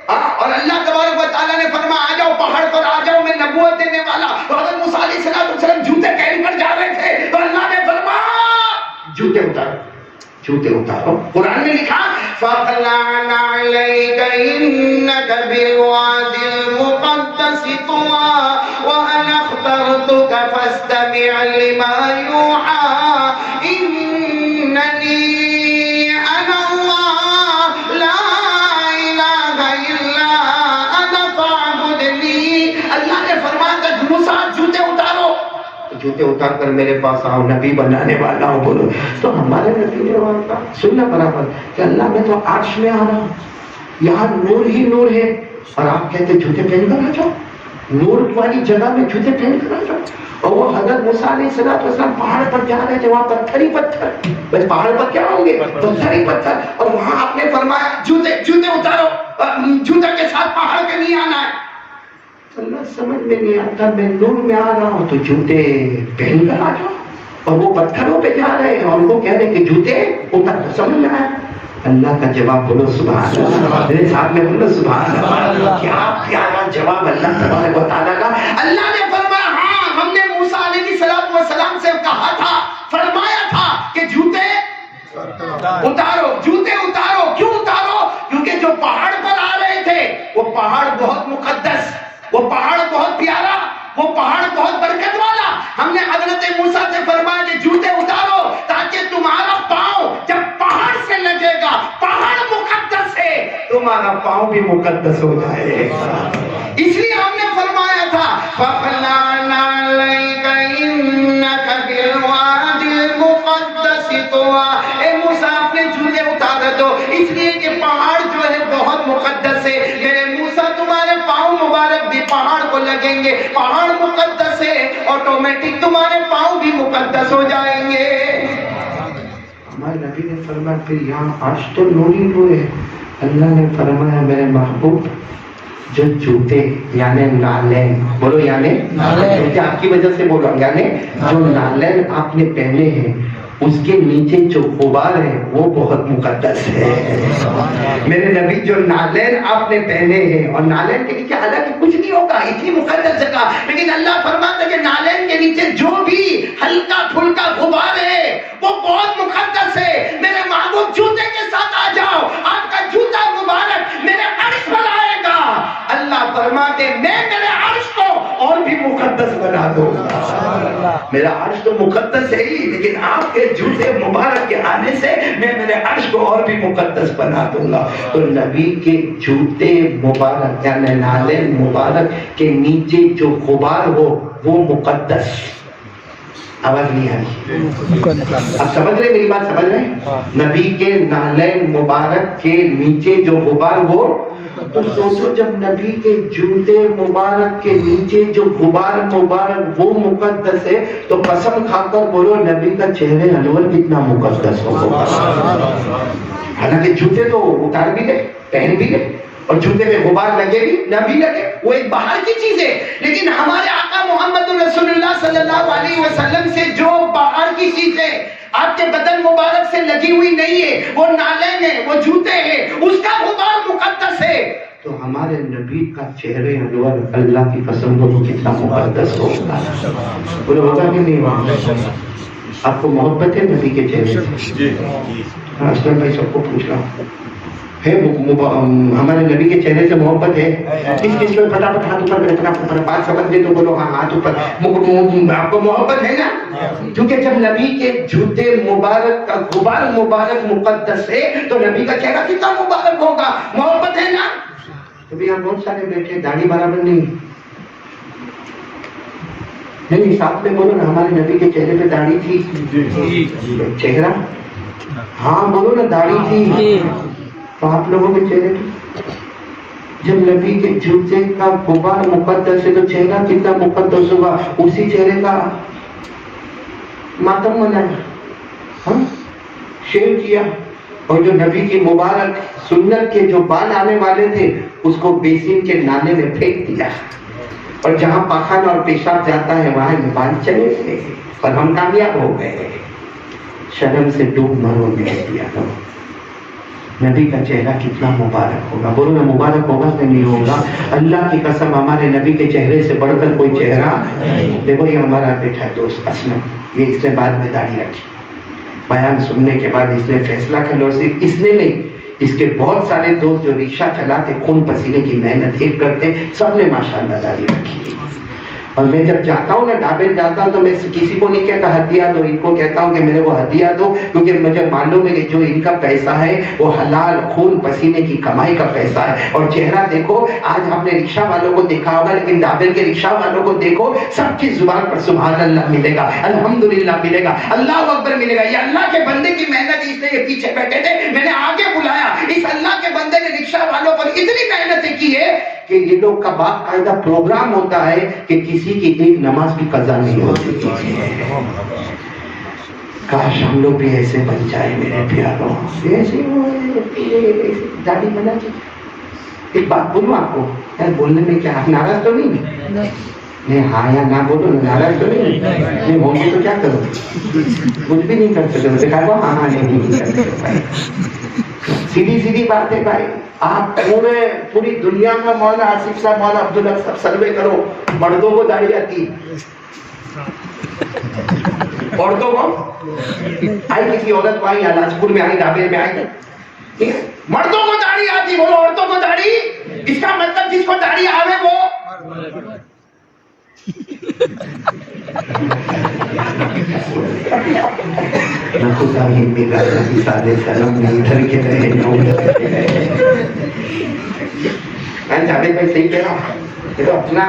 اور اللہ تبارک و تعالیٰ نے فرمایا آ جاؤ پہاڑ پر آ جاؤ، میں نبوت دینے والا. تو حضرت موسیٰ علیہ السلام جوتے پہن کر جا رہے تھے تو اللہ نے فرمایا جوتے اتارو، جوتے اتارو. قرآن میں لکھا فَخْلَعْنَ عَلَيْكَ إِنَّكَ بِالْوَادِ الْمُقَدَّسِ طُوًى وَأَنَا اخْتَرْتُكَ فَاسْتَمِعْ لِمَا يُوحَىٰ إِنَّنِي أَنَا اللَّهُ لَا إِلَٰهَ إِلَّا أَنَا فَاعْبُدْنِي. اللہ نے فرمایا کہ موسیٰ جوتے اتارو، جوتے اتار کر میرے پاس آؤ، نبی بنانے والا ہوں. بولو. تو ہمارے نبی نے کہا سننا برابر کہ اللہ میں تو عرش میں آ رہا ہوں، یہاں نور ہی نور ہے اور آپ کہتے جوتے پہن کر آ جاؤ. نور والی جگہ میں جوتے پہن کر آ جاؤ. اور وہ حضرت موسیٰ علیہ السلام پہاڑ پر جا رہے تھے، وہاں پتھر ہی پتھر. بس پہاڑ پر کیا ہوں گے؟ پتھر ہی پتھر. اور وہاں آپ نے فرمایا جوتے اتارو، جوتے کے ساتھ پہاڑ کے نہیں آنا ہے. اللہ سمجھ میں نہیں آتا، میں نور میں آ رہا ہوں تو جوتے پہن کر آ جاؤ، اور وہ پتھروں پہ جا رہے ہیں اور ان کو کہہ رہے کہ جوتے اتار. سمجھ میں آیا؟ اللہ کا جواب بولو سبحان اللہ. میرے ساتھ میں بولو سبحان اللہ. کیا پیارا جواب اللہ تبارک و تعالیٰ کا. اللہ نے فرمایا ہاں ہم نے موسیٰ علیہ السلام سے کہا تھا، فرمایا تھا کہ جوتے اتارو، جوتے اتارو. کیوں اتارو؟ کیونکہ جو پہاڑ پر آ رہے تھے وہ پہاڑ بہت مقدس، وہ پہاڑ بہت پیارا، وہ پہاڑ بہت برکت والا. ہم نے حضرت موسیٰ سے فرمایا کہ جوتے اتارو تاکہ تمہارا پاؤں جب پہاڑ سے لگے گا، پہاڑ مقدس ہے، تمہارا پاؤں بھی مقدس ہو جائے گا. اس لیے ہم نے فرمایا تھا فَخْلَعْنَا عَلَيْكَ إِنَّكَ بِالْوَادِ الْمُقَدَّسِ طُوًى. اے موسیٰ اپنے جوتے اتار دو، اس لیے کہ پہاڑ جو ہے بہت مقدس ہے. میرے موسیٰ تمہارے پاؤں مبارک بھی پہاڑ کو لگیں گے، پہاڑ مقدس ہے، آٹومیٹک تمہارے پاؤں بھی مقدس ہو جائیں گے. ہمارے نبی نے فرمایا پھر یہاں عرش تو نور ہی نور ہے. اللہ نے فرمایا میرے محبوب جو جوتے یعنی نالین، بولو یعنی نالین، آپ کی وجہ سے بول رہا ہوں، یعنی جو نالین آپ نے پہنے ہیں اس کے نیچے جو غبار ہے وہ بہت مقدس ہے. میرے نبی جو نالین آپ نے پہنے ہیں، اور نالین کے نیچے حالانکہ کچھ نہیں ہوگا، اتنی مقدس جگہ، لیکن اللہ فرماتا ہے کہ نالین کے نیچے جو بھی ہلکا پھلکا غبار ہے وہ بہت مقدس ہے. میرے محبوب جوتے کے ساتھ آ جاؤ، آپ کا جوتا مبارک میرے عرش پر آئے گا. اللہ فرماتے میں میرے عرش کو اور بھی مقدس بنا دوں گا. میرا عرش تو مقدس ہے ہی، لیکن آپ کے جوتے مبارک کے آنے سے میں میرے عرش کو اور بھی مقدس بنا دوں گا. تو نبی کے جوتے مبارک یعنی نالین مبارک کے نیچے جو غبار ہو وہ مقدس. آواز نہیں آئی؟ اب سمجھ رہے میری بات؟ سمجھ رہے؟ نبی کے نالین مبارک کے نیچے جو غبار ہو، تو سوچو جب نبی کے جوتے مبارک کے نیچے جو غبار مبارک وہ مقدس ہے، تو قسم کھا کر بولو نبی کا چہرے انور کتنا مقدس ہوگا. حالانکہ جوتے تو اتار بھی لے، پہن بھی لے، اور جوتے میں غبار لگے بھی نہ بھی لگے، وہ ایک باہر کی چیز ہے. لیکن ہمارے آقا محمد رسول اللہ صلی اللہ علیہ وسلم سے جو باہر کی چیز ہے آپ کے بدن مبارک سے لگی ہوئی نہیں ہے، وہ نالین ہے، وہ جوتے ہیں، اس کا غبار مقدس ہے. تو ہمارے نبی کا چہرے انور اللہ کی قسم کو کتنا مقدس ہوگا. بولو ہوگا کہ نہیں ہوگا؟ آپ کو محبت ہے نبی کے چہرے سے؟ اسلم بھائی سب کو پوچھ رہا ہوں ہے ہمارے نبی کے چہرے سے محبت ہے؟ کس کس کو پھٹافٹ ہاتھ اوپر کرے، پھٹافٹ بات سمجھ دے تو بولو ہاں ہاتھ اوپر. آپ کو محبت ہے نا؟ کیونکہ جب نبی کے جوتے مبارک کا غبار مبارک مقدس ہے تو نبی کا چہرہ کتنا مبارک ہوگا. محبت ہے نا؟ ابھی یہاں بہت سارے بیٹھے داڑھی برابر نہیں نہیں ساتھ میں بولو نا ہمارے نبی کے چہرے پہ داڑھی تھی. چہرہ ہاں بولو نا داڑھی تھی. تو آپ لوگوں کے چہرے پہ جب نبی کے جوتے کا غبار مقدس ہے تو چہرہ کتنا مقدس ہوگا. اسی چہرے کا ماتم منایا، شیو کیا، اور جو نبی کی مبارک سنت کے جو بال آنے والے تھے اس کو بیسن کے نالے میں پھینک دیا، اور جہاں پاخانہ اور پیشاب جاتا ہے وہاں یہ بال چلے گئے اور ہم کامیاب ہو گئے. شرم سے ڈوب مرو نہیں دیا. نبی کا چہرہ کتنا مبارک ہوگا. بولو نا مبارک ہوگا کہ نہیں ہوگا؟ اللہ کی قسم ہمارے نبی کے چہرے سے بڑھ کر کوئی چہرہ. دیکھو یہ ہمارا بیٹا دوست اسلم، یہ اس نے بعد میں داڑھی رکھی. بیان سننے کے بعد اس نے فیصلہ کر لو، صرف اس نے نہیں، اس کے بہت سارے دوست جو رکشہ چلاتے خون پسینے کی محنت ایک کرتے سب نے ماشاءاللہ داڑھی رکھی. اور میں جب جاتا ہوں نا ڈھابے جاتا ہوں تو میں کسی کو نہیں کہتا ہدیہ دو، ان کو کہتا ہوں کہ میرے کو ہدیہ دو، کیونکہ مجھے معلوم ہے کہ جو ان کا پیسہ ہے وہ حلال خون پسینے کی کمائی کا پیسہ ہے. اور چہرہ دیکھو، آج ہم نے رکشہ والوں کو دیکھا ہوگا لیکن ڈھابے کے رکشہ والوں کو دیکھو، سب کی زبان پر سبحان اللہ ملے گا، الحمدللہ ملے گا، اللہ اکبر ملے گا. یہ اللہ کے بندے کی محنت. اس نے یہ پیچھے بیٹھے تھے، میں نے آگے بلایا. اس اللہ کے بندے نے رکشہ والوں پر اتنی محنتیں کی ہے کہ یہ لوگ کا باقاعدہ پروگرام ہوتا ہے کہ کسی کی ایک نماز بھی قضا نہیں ہوتی. کاش ہم لوگ بھی ایسے بن جائے میرے پیاروں. ایسے داڑھی بنا کے ایک بات بولوں آپ کو، یار بولنے میں کیا آپ ناراض تو نہیں؟ ہاں یا نہ بولو، ناراض تو نہیں ہوں گے تو کیا کرو؟ کچھ بھی نہیں کر سکتے. ہاں ہاں نہیں کر سکتے. سیدھی سیدھی بات ہے بھائی. آپ پوری دنیا میں مولانا آصف صاحب، مولانا عبدالحق صاحب سروے کرو، مردوں کو داڑھی آتی ہے، عورتوں کو آئی کسی عورت کو آئی لاجپور میں آئی، ڈھابے میں آئی. مردوں کو داڑھی آتی، بولو عورتوں کو داڑھی. اس کا مطلب جس کو داڑھی آوے وہ خدا ہی میرا سارے سلام نہیں ادھر کے رہے. میں جاوید بھائی صحیح کہہ رہا ہوں، یہ تو اپنا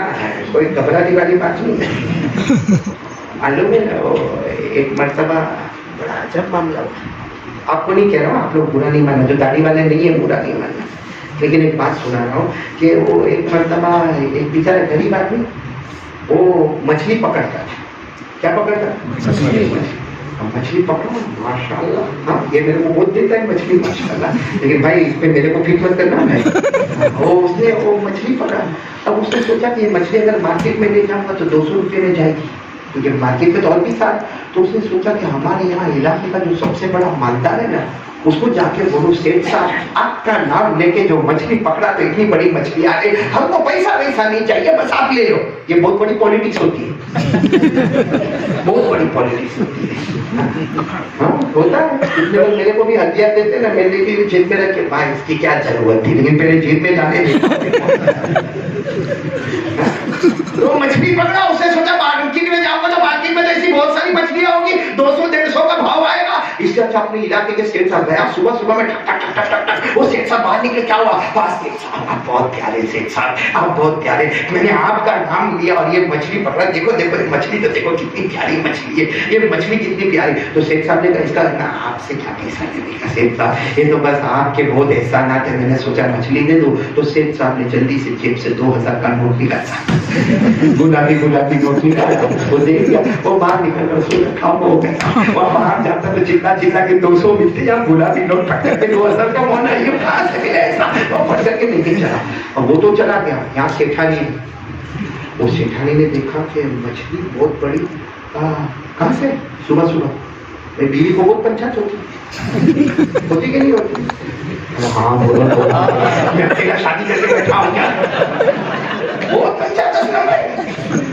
کوئی گھبرانے والی بات نہیں ہے. معلوم ہے ایک مرتبہ بڑا عجب معاملہ ہوا. آپ کو نہیں کہہ رہا ہوں، آپ لوگ برا نہیں ماننا، جو داڑھی والے نہیں ہیں برا نہیں ماننا، لیکن ایک بات سنا رہا ہوں کہ وہ ایک مرتبہ ایک بیچارہ غریب آدمی وہ مچھلی پکڑتا تھا. کیا پکڑتا؟ مچھلی پکڑو ماشاء اللہ. ہاں یہ میرے کو بہت دیتا ہے مچھلی ماشاء اللہ، لیکن بھائی اس پہ میرے کو فکر مت کرنا ہے. اس نے وہ مچھلی پکڑا. اب اس نے سوچا کہ یہ مچھلی اگر مارکیٹ میں لے جاؤں گا تو 200 روپے میں جائے گی، کیونکہ مارکیٹ میں تو اور بھی ساتھ. تو اس نے سوچا کہ ہمارے یہاں علاقے کا جو سب سے بڑا مالدار ہے نا اس کو جا کے بولو سیٹ صاحب آپ کا نام لے کے جو مچھلی پکڑا تو اتنی بڑی مچھلی آ گئی، ہم کو پیسہ ویسا نہیں چاہیے، بس آپ لے لو. یہ بہت بڑی پالیٹکس ہوتی ہے، بہت بڑی پالیٹکس ہوتی ہے. ہاں ہوتا ہے. اس لیے وہ میرے کو بھی ہدیہ دیتے نا، میں نے بھی جیب میں رکھ کے بھائی اس کی کیا ضرورت تھی، لیکن پہلے جیب میں ڈالے تو مچھلی پکڑا. اس نے سوچا مارکیٹ میں جاؤں گا تو مارکیٹ میں تو ایسی بہت ساری مچھلیاں ہوں گی، 200-150 کا بھاؤ آئے گا. اس سے اچھا اپنے علاقے کے سیٹ صاحب گیا. صبح صبح میں ٹک ٹک ٹک ٹک ٹک وہ سیٹ صاحب باہر نکلے. کیا ہوا؟ بس سیٹ صاحب آپ بہت پیارے، سیٹ صاحب آپ بہت پیارے، میں نے آپ کا نام لیا اور یہ مچھلی پکڑا. دیکھو دیکھو یہ مچھلی تو دیکھو کتنی پیاری مچھلی ہے، یہ مچھلی کتنی پیاری. تو سیٹ صاحب نے کہا اس کا آپ سے کیا پیسہ لینے کا سیٹ صاحب، یہ تو بس آپ کے بہت احسانات ہیں، میں نے سوچا مچھلی دے دوں. تو سیٹ صاحب نے جلدی سے جیب سے 2000 کا نوٹ نکالا، گلابی گلابی نوٹ نکالا، وہ دے دیا. وہ باہر نکل کر سو رکھا ہو گیا. وہ باہر جاتا تو جتنا جتنا کہ 200 ملتے یا گلابی نوٹ پکڑ کے 2000 کا ہونا یہ کہاں سے ملے ایسا. وہ پڑھ کر کے نہیں چلا اور وہ تو چلا گیا. یہاں سیٹھانی ہے، وہ سیٹھانی نے دیکھا کہ مچھلی بہت بڑی. کہاں سے؟ صبح صبح بیوی کو بہت پنچات ہوتی کہ نہیں ہوتی؟ ہاں بولو میں اکیلا شادی کر کے بیٹھا ہوں کیا؟ بہت پنچات.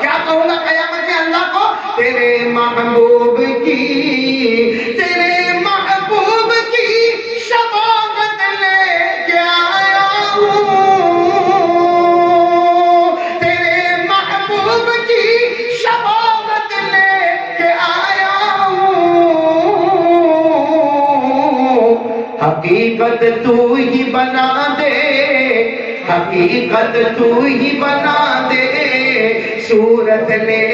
کیا کہوں گا قیامت میں اللہ کو؟ تیرے محبوب کی، تیرے محبوب کی شفاعت لے کے آیا ہوں، تیرے محبوب کی شفاعت لے کے آیا ہوں. حقیقت تو ہی بنا دے، حقیقت تو ہی بنا دے، صورت لے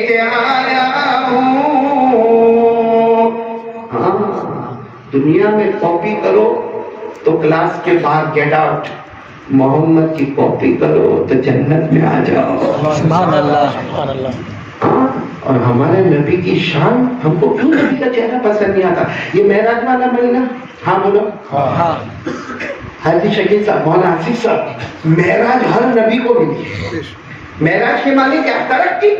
کے آیا ہوں. ہاں دنیا میں کاپی کرو تو کلاس کے باہر گیٹ آؤٹ، محمد کی کاپی کرو تو جنت میں آ جاؤ. سبحان اللہ سبحان اللہ. ہاں اور ہمارے نبی کی شان، ہم کو کیوں نبی کا چہرہ پسند نہیں آتا؟ یہ معراج والا مہینہ، ہاں بولو، ہاں حاجی شکیل صاحب، مولانا آصف صاحب، معراج ہر نبی کو ملی. معراج کے معنی کیا؟ ترقی.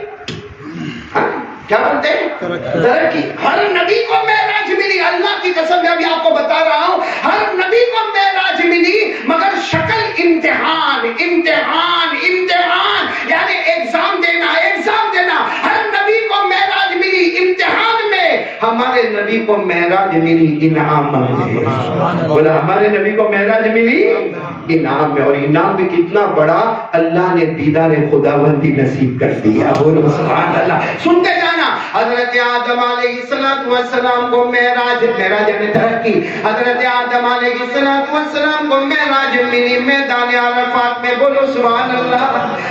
ہاں کیا بولتے ہیں؟ ترقی. ہر نبی کو معراج ملی. اللہ کی قسم میں ابھی آپ کو بتا رہا ہوں، ہر نبی کو معراج ملی، مگر شکل امتحان امتحان امتحان، یعنی ایگزام دینا ایگزام دینا. ہر نبی کو معراج ملی امتحان میں، ہمارے نبی کو معراج ملی انعام میں. بولا ہمارے نبی کو معراج ملی انعام میں، اور انعام بھی کتنا بڑا، اللہ نے دیدار خداوندی نصیب کر دیا. بولو سبحان اللہ. سنتے جانا، حضرت آدم علیہ السلام کو معراج یعنی ترقی، حضرت آدم علیہ السلام کو معراج ملی میدان عرفات میں. بولو سبحان اللہ.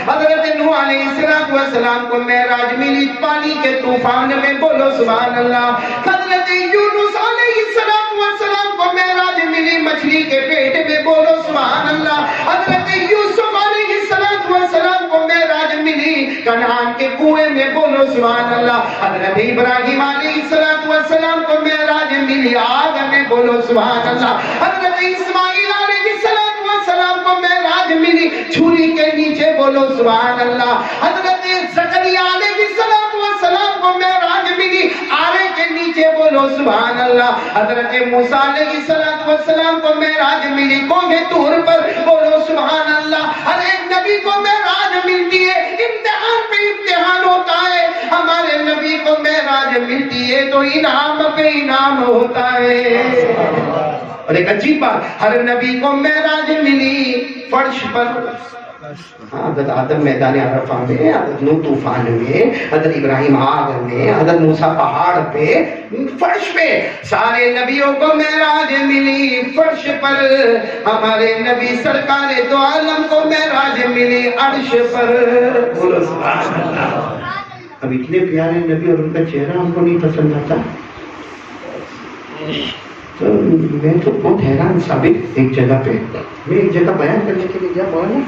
حضرت نوح علیہ السلام کو معراج ملی پانی کے طوفان میں. بولو سبحان اللہ. حضرت یونس علیہ السلام کو معراج ملی مچھلی کے پیٹ میں. بولو سبحان اللہ. حضرت یوسف علیہ السلام کو معراج ملی کنعان کے کنویں میں. بولو سبحان اللہ. حضرت ابراہیم علیہ السلام کو معراج ملی آگ میں. بولو سبحان اللہ. حضرت اسماعیل علیہ السلام کو معراج ملی چھری کے نیچے. بولو سبحان اللہ. حضرت زکریا علیہ السلام کو معراج ملی آرے کے نیچے. بولو سبحان اللہ. حضرت موسیٰ علیہ السلام کو معراج ملی کوہ طور پر. بولو سبحان اللہ. ہر ایک نبی کو معراج ملتی ہے، امتحان پہ امتحان ہوتا ہے. ہمارے نبی کو معراج ملتی ہے تو انعام پہ انعام ہوتا ہے. اور ایک عجیب بات، ہر نبی کو معراج ملی فرش پر. حضرت آدم میدان عرفہ میں، حضرت نوح طوفان میں، حضرت ابراہیم آگ میں، حضرت موسیٰ پہاڑ پہ، فرش پہ. سارے نبیوں کو معراج ملی فرش پر. ہمارے نبی سرکار دو عالم کو معراج ملی عرش پر. بولو سبحان اللہ. اب اتنے پیارے نبی اور ان کا چہرہ ہم کو نہیں پسند آتا. تو میں تو بہت حیران ثابت. ایک جگہ پہ میں ایک جگہ بیان کرنے کے لیے گیا، بولا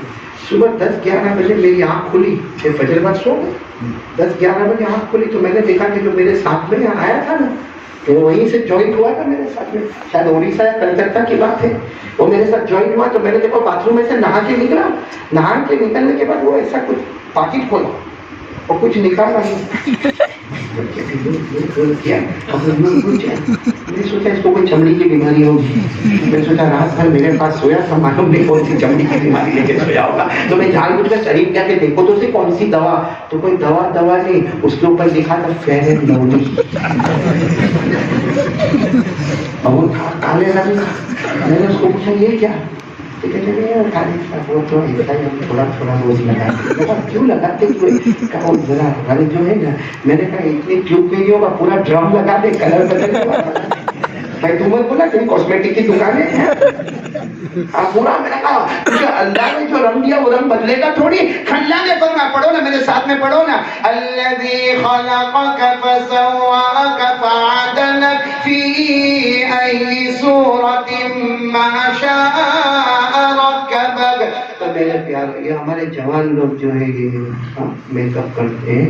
صبح 10-11 بجے میری آنکھ کھلی، فجر بعد سو گئے. 10-11 بجے آنکھ کھلی تو میں نے دیکھا کہ جو میرے ساتھ میں آیا تھا نا، تو وہیں سے جوائنٹ ہوا تھا میرے ساتھ میں، شاید اڑیسہ یا کلکتہ کی بات ہے. وہ میرے ساتھ جوائنٹ ہوا تو میں نے دیکھا باتھ روم میں سے نہا کے نکلا. نہا کے نکلنے کے بعد وہ ایسا کچھ پاکٹ کھولا اور کچھ نکالا نہیں. میں سوچا اس کو کوئی چمڑی کی بیماری ہوگی. میں سوچا رات بھر میرے پاس سویا تھا، معلوم نہیں کون سی چمڑی کی بیماری لے کے سویا ہوگا. تو میں جان بوجھ کر شریف کیا کہ دیکھو تو اسے کون سی دوا. تو کوئی دوا نہیں، اس کے اوپر لکھا تھا فیئر اینڈ لولی. اور کالے رنگ کا. میں نے اس کو پوچھا یہ کیا؟ وہ تو تھوڑا تھوڑا روز لگاتے. کیوں لگاتے جو ہے نا، میں نے کہا اتنی ٹیوب نہیں ہوگا، پورا ڈرم لگا دے کلر بدل. بھائی تم نے بولا کہ کاسمیٹک کی دکانیں ہیں پورا. میں نے کہا اللہ نے جو رنگ دیا وہ رنگ بدلے گا تھوڑی. اللہ نے فرمایا، پڑھو نا میرے ساتھ میں، پڑھو نا، الذی خلقک فسواک فعدلک فی ای صورت ما شاء رکبک. تو میرے پیار، یہ ہمارے جوان لوگ جو ہے یہ میک اپ کرتے ہیں،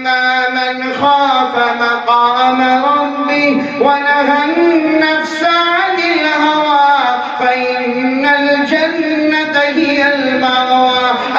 من خاف مقام ربي ونهى النفس عن الهوى فإن الجنة هي المأوى।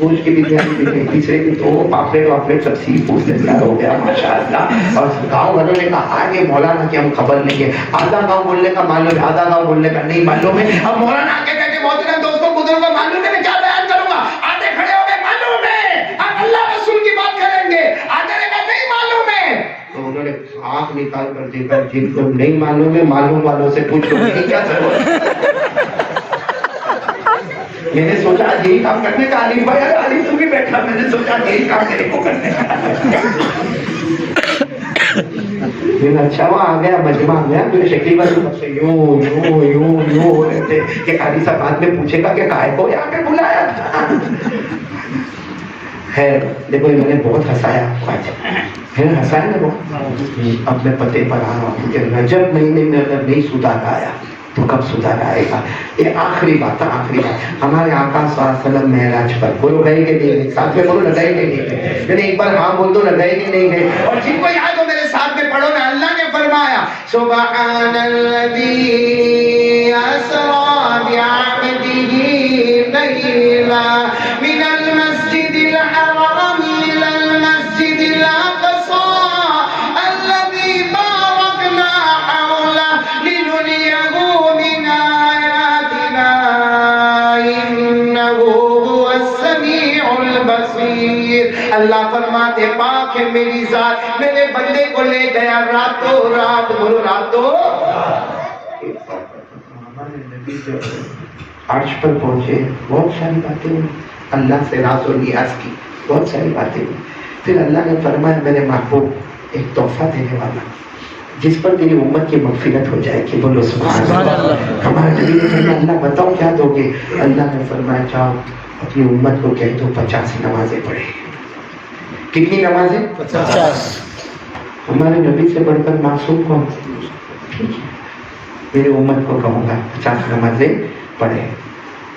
گوشت کی بریانی بھی گئی, تیسرے دن تو پاپلیٹ واپلیٹ سب سی فوڈ تیار ہو گیا ماشاء اللہ. اور گاؤں والوں نے کہا آگے مولانا کی ہم خبر لیں گے. آدھا گاؤں بولنے کا معلوم ہے, آدھا گاؤں بولنے کا نہیں معلوم ہے. اب مولانا آگے کہہ کے محترم دوستوں بزرگوں معلوم ہے میں کیا بیان کروں گا. آدھے کھڑے ہو گئے معلوم ہے, ہم اللہ رسول کی بات کریں گے. آدھے نے کہا نہیں معلوم ہے. تو انہوں نے آنکھ نکال کر دیکھا جن کو نہیں معلوم ہے معلوم والوں سے پوچھو نہیں کیا ضرورت. میں نے سوچا یہی کام کرنے کا. علی بھائی علی تو بھی بیٹھا, میں نے سوچا یہی کام میرے کو کرنے کا. اچھا وہ آ گیا مجمع آ گیا, میرے شکیل بھائی سے یوں یوں یوں یوں ہو رہے تھے کہ قاری صاحب بعد میں پوچھے گا کہ کائے کو یہاں پہ بلایا تھا. خیر دیکھو میں نے بہت ہنسایا آج, ہنسایا نا بہت. اب میں پتے پر آ رہا ہوں کہ رجب مہینے میں اگر نہیں سدھار آیا تو کب سدھار آئے گا. یہ آخری بات ہے, آخری بات. ہمارے آقا صلی اللہ علیہ وسلم معراج پر بولو گئے کہ نہیں, ساتھ میں بولو لگائے کہ نہیں گئے. میں نے ایک بار ہاں بول دو لگائے کہ نہیں گئے. اور جن کو یاد ہو میرے ساتھ میں پڑھو نا. اللہ نے فرمایا سبحان الذی اسری بعبدہ لیلا من المسجد الحرام الى المسجد الاقصى الذي باركنا حوله لنريه من آياتنا إنه هو السميع البصير. اللہ فرماتے پاک ہے میری ذات, میرے بندے کو لے گیا راتوں رات. بولو راتوں. ہمارے نبی جو عرش پر پہنچے بہت ساری باتیں ہوئی, اللہ سے راز و نیاز کی بہت ساری باتیں ہوئی. پھر اللہ نے فرمایا میرے محبوب ایک تحفہ دینے والا جس پر تیری امت کی مغفرت ہو جائے گی. بولو سبحان اللہ. ہمارے نبی نے فرمایا اللہ بتاؤ کیا دو گے. اللہ نے فرمایا جاؤ اپنی امت کو کہہ دو 50 نمازیں پڑھے. کتنی نمازیں؟ 50. ہمارے نبی سے بڑھ کر معصوم کون؟ میری امت کو کہوں گا 50 نمازیں پڑھے.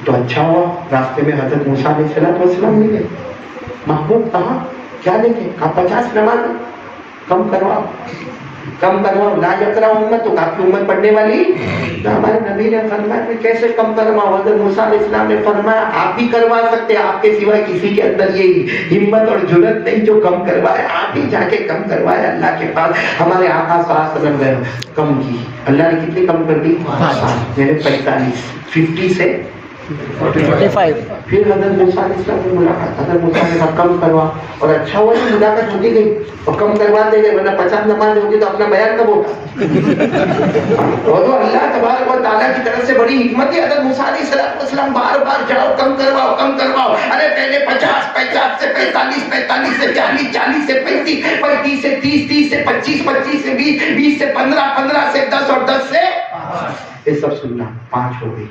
تو اچھا ہوا راستے میں حضرت موسیٰ علیہ السلام مل گئے. محبوب کہاں کیا لے کے کہا 50 نماز کم کرواؤ, کم کرواؤ. لا یقرأ امت تو کافی امت پڑھنے والی. تو ہمارے نبی نے فرمایا کہ کیسے کم کرواؤ. حضرت موسیٰ علیہ السلام نے فرمایا آپ ہی کروا سکتے, آپ کے سوائے کسی کے اندر یہ ہمت اور جرت نہیں جو کم کروائے. آپ ہی جا کے کم کروائے اللہ کے پاس. ہمارے آقا صلی اللہ علیہ وسلم نے کم کی. اللہ نے کتنی کم کر دی؟ میرے 45 50 سے 45. پھر حضرت موسیٰ علیہ السلام سے ملاقات. حضرت موسیٰ نے کہا کم کروا. اور اچھا ہوا کہ ملاقات ہوتی گئی اور کم کروا دے گئے, ورنہ 50 نماز ہوتی تو اپنا بیان کب ہوتا. اور تو اللہ تبارک و تعالیٰ کی طرف سے بڑی حکمت ہے. حضرت موسیٰ علیہ السلام بار بار جاؤ کم کرواؤ کم کرواؤ. ارے پہلے 50 50 سے 45 45 سے 40 40 سے 35 35 سے 30 30 سے 25 25 سے 20 20 سے 15 15 سے 10 اور 10 سے 5. یہ سب سننا 5 ہو گئی.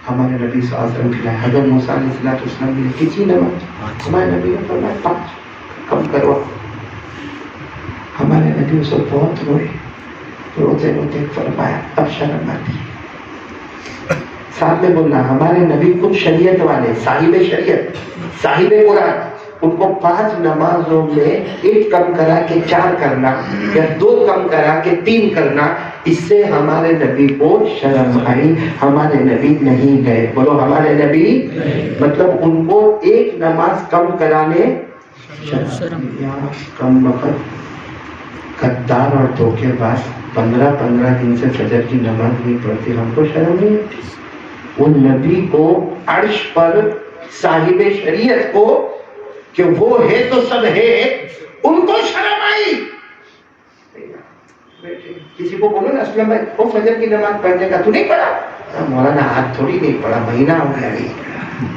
ہمارے نبی صلی اللہ علیہ وسلم کھلائے. حضرت موسیٰ علیہ السلام نے کتنی نماز؟ ہمارے نبی نے فرمایا 5 کم کروا. ہمارے نبی اسے بہت روئے, روتے روتے فرمایا اب شرم آتی. ساتھ میں بولنا ہمارے نبی کچھ شریعت والے صاحب شریعت صاحب قرآن, ان کو 5 نمازوں میں 1 کم کرا کے 4 کرنا یا 2 کم کرا کے 3 کرنا, اس سے ہمارے نبی کو شرم آئی. ہمارے نبی نہیں گئے. بولو ہمارے نبی مطلب ان کو 1 نماز کم کرانے شرم. کم وقت غدار اور دھوکے باز 15 دن سے فجر کی نماز نہیں پڑھتی, ہم کو شرم نہیں آتی. ان نبی کو عرش پر صاحب شریعت کو کہ وہ ہے تو سب ہے, ان کو شرم آئی. کسی کو بولو نا اسلم بھائی وہ فجر کی نماز پڑھنے کا تو نہیں پڑھا. مولانا آج تھوڑی نہیں پڑھا, مہینہ ہو گیا نہیں پڑھا.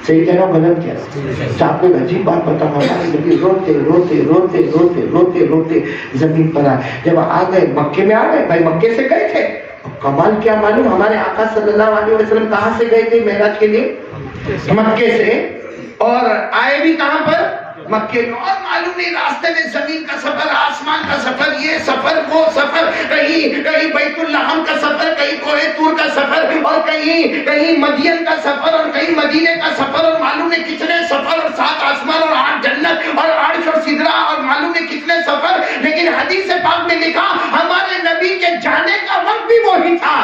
صحیح کہہ رہا ہوں غلط کہہ رہا ہوں؟ آپ کو ایک عجیب بات بتاؤں. ہمارے نبی روتے روتے روتے روتے روتے روتے زمین پر آئے. جب آ گئے مکے میں آ گئے, بھائی مکے سے گئے تھے. کمال کیا معلوم, ہمارے آقا صلی اللہ علیہ وسلم کہاں سے گئے تھے معراج کے لیے؟ مکے سے. اور آئے بھی کہاں پر؟ مکے میں. اور معلوم نہیں راستے میں زمین کا سفر, آسمان کا سفر, یہ سفر وہ سفر, کہیں بیت الحرام کا سفر, کہیں کوہ طور کا سفر, اور کہیں مدین کا سفر, اور کہیں مدینے کا سفر, اور معلوم نہیں کتنے سفر, اور 7 آسمان اور 8 جنت اور عرش اور سدرہ, اور معلوم نہیں کتنے سفر. لیکن حدیث پاک میں لکھا ہمارے نبی کے جانے کا وقت بھی وہی تھا,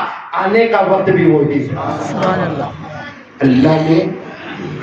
آنے کا وقت بھی وہی تھا. اللہ نے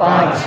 5।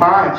5,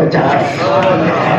50।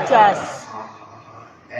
50।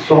100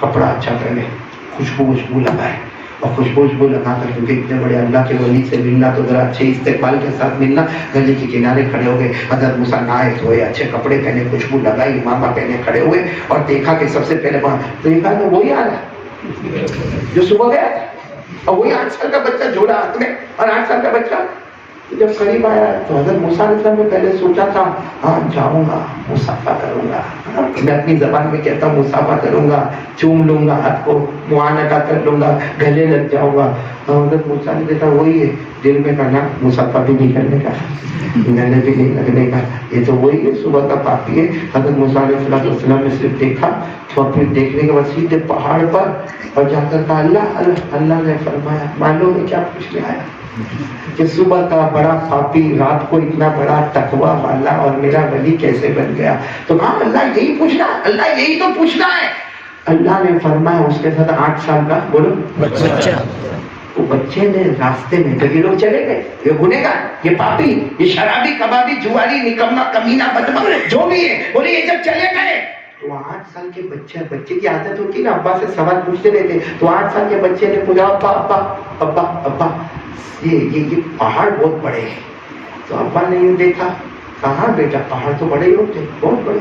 کپڑا اچھا پہنے, خوشبو لگائے, اور خوشبو لگا کر, کیونکہ اتنے بڑے اللہ کے ولی سے ملنا تو ذرا اچھے استقبال کے ساتھ ملنا. گلی کے کنارے کھڑے ہو گئے, حضرت موسیٰ نہائے دھوئے, اچھے کپڑے پہنے, خوشبو لگائی, امامہ پہنے کھڑے ہوئے, اور دیکھا کہ سب سے پہلے وہاں دیکھا تو وہی آ رہا جو صبح گیا تھا, اور وہی 8 سال کا بچہ جھولا ہاتھ میں, اور 8 سال کا بچہ جب قریب آیا تو حضرت موسیٰ علیہ السلام نے پہلے سوچا تھا ہاں جاؤں گا, مصافحہ کروں گا, میں اپنی زبان میں کہتا ہوں مصافحہ کروں گا, چوم لوں گا ہاتھ کو, معانقہ کر لوں گا, گلے لگ جاؤں گا. حضرت موسیٰ نے دیکھا وہی ہے, دل میں کہا مصافحہ بھی نہیں کرنے کا, گلے بھی نہیں لگنے کا, یہ تو وہی ہے صبح کا پاپی ہے. حضرت موسیٰ علیہ السلام نے صرف دیکھا تو پھر دیکھنے کے بعد سیدھے پہاڑ پر اور جا کر کہا اللہ نے فرمایا معلوم ہے کیا پوچھنے آیا کہ صبح کا بڑا پاپی رات کو اتنا بڑا تقویٰ والا اور میرا ولی کیسے بن گیا. تو کہا اللہ یہی پوچھنا, اللہ یہی تو پوچھنا ہے. اللہ نے فرمایا اس کے ساتھ 8 سال کا بولو بچہ, وہ بچے نے راستے میں تو یہ لوگ چلے گئے, یہ گنہگار, یہ پاپی, یہ شرابی, کبابی, جواری, نکما, کمینہ, بدمع جو بھی ہے, بولے یہ جب چلے گئے تو 8 سال کے بچے کی عادت ہوتی نا ابا سے سوال پوچھتے رہتے, تو 8 سال کے بچے نے پوچھا ابا ابا ابا ابا یہ پہاڑ بہت بڑے ہیں. تو ابا نے یہ دیکھا, کہاں بیٹا پہاڑ تو بڑے ہی ہوتے, بہت بڑے.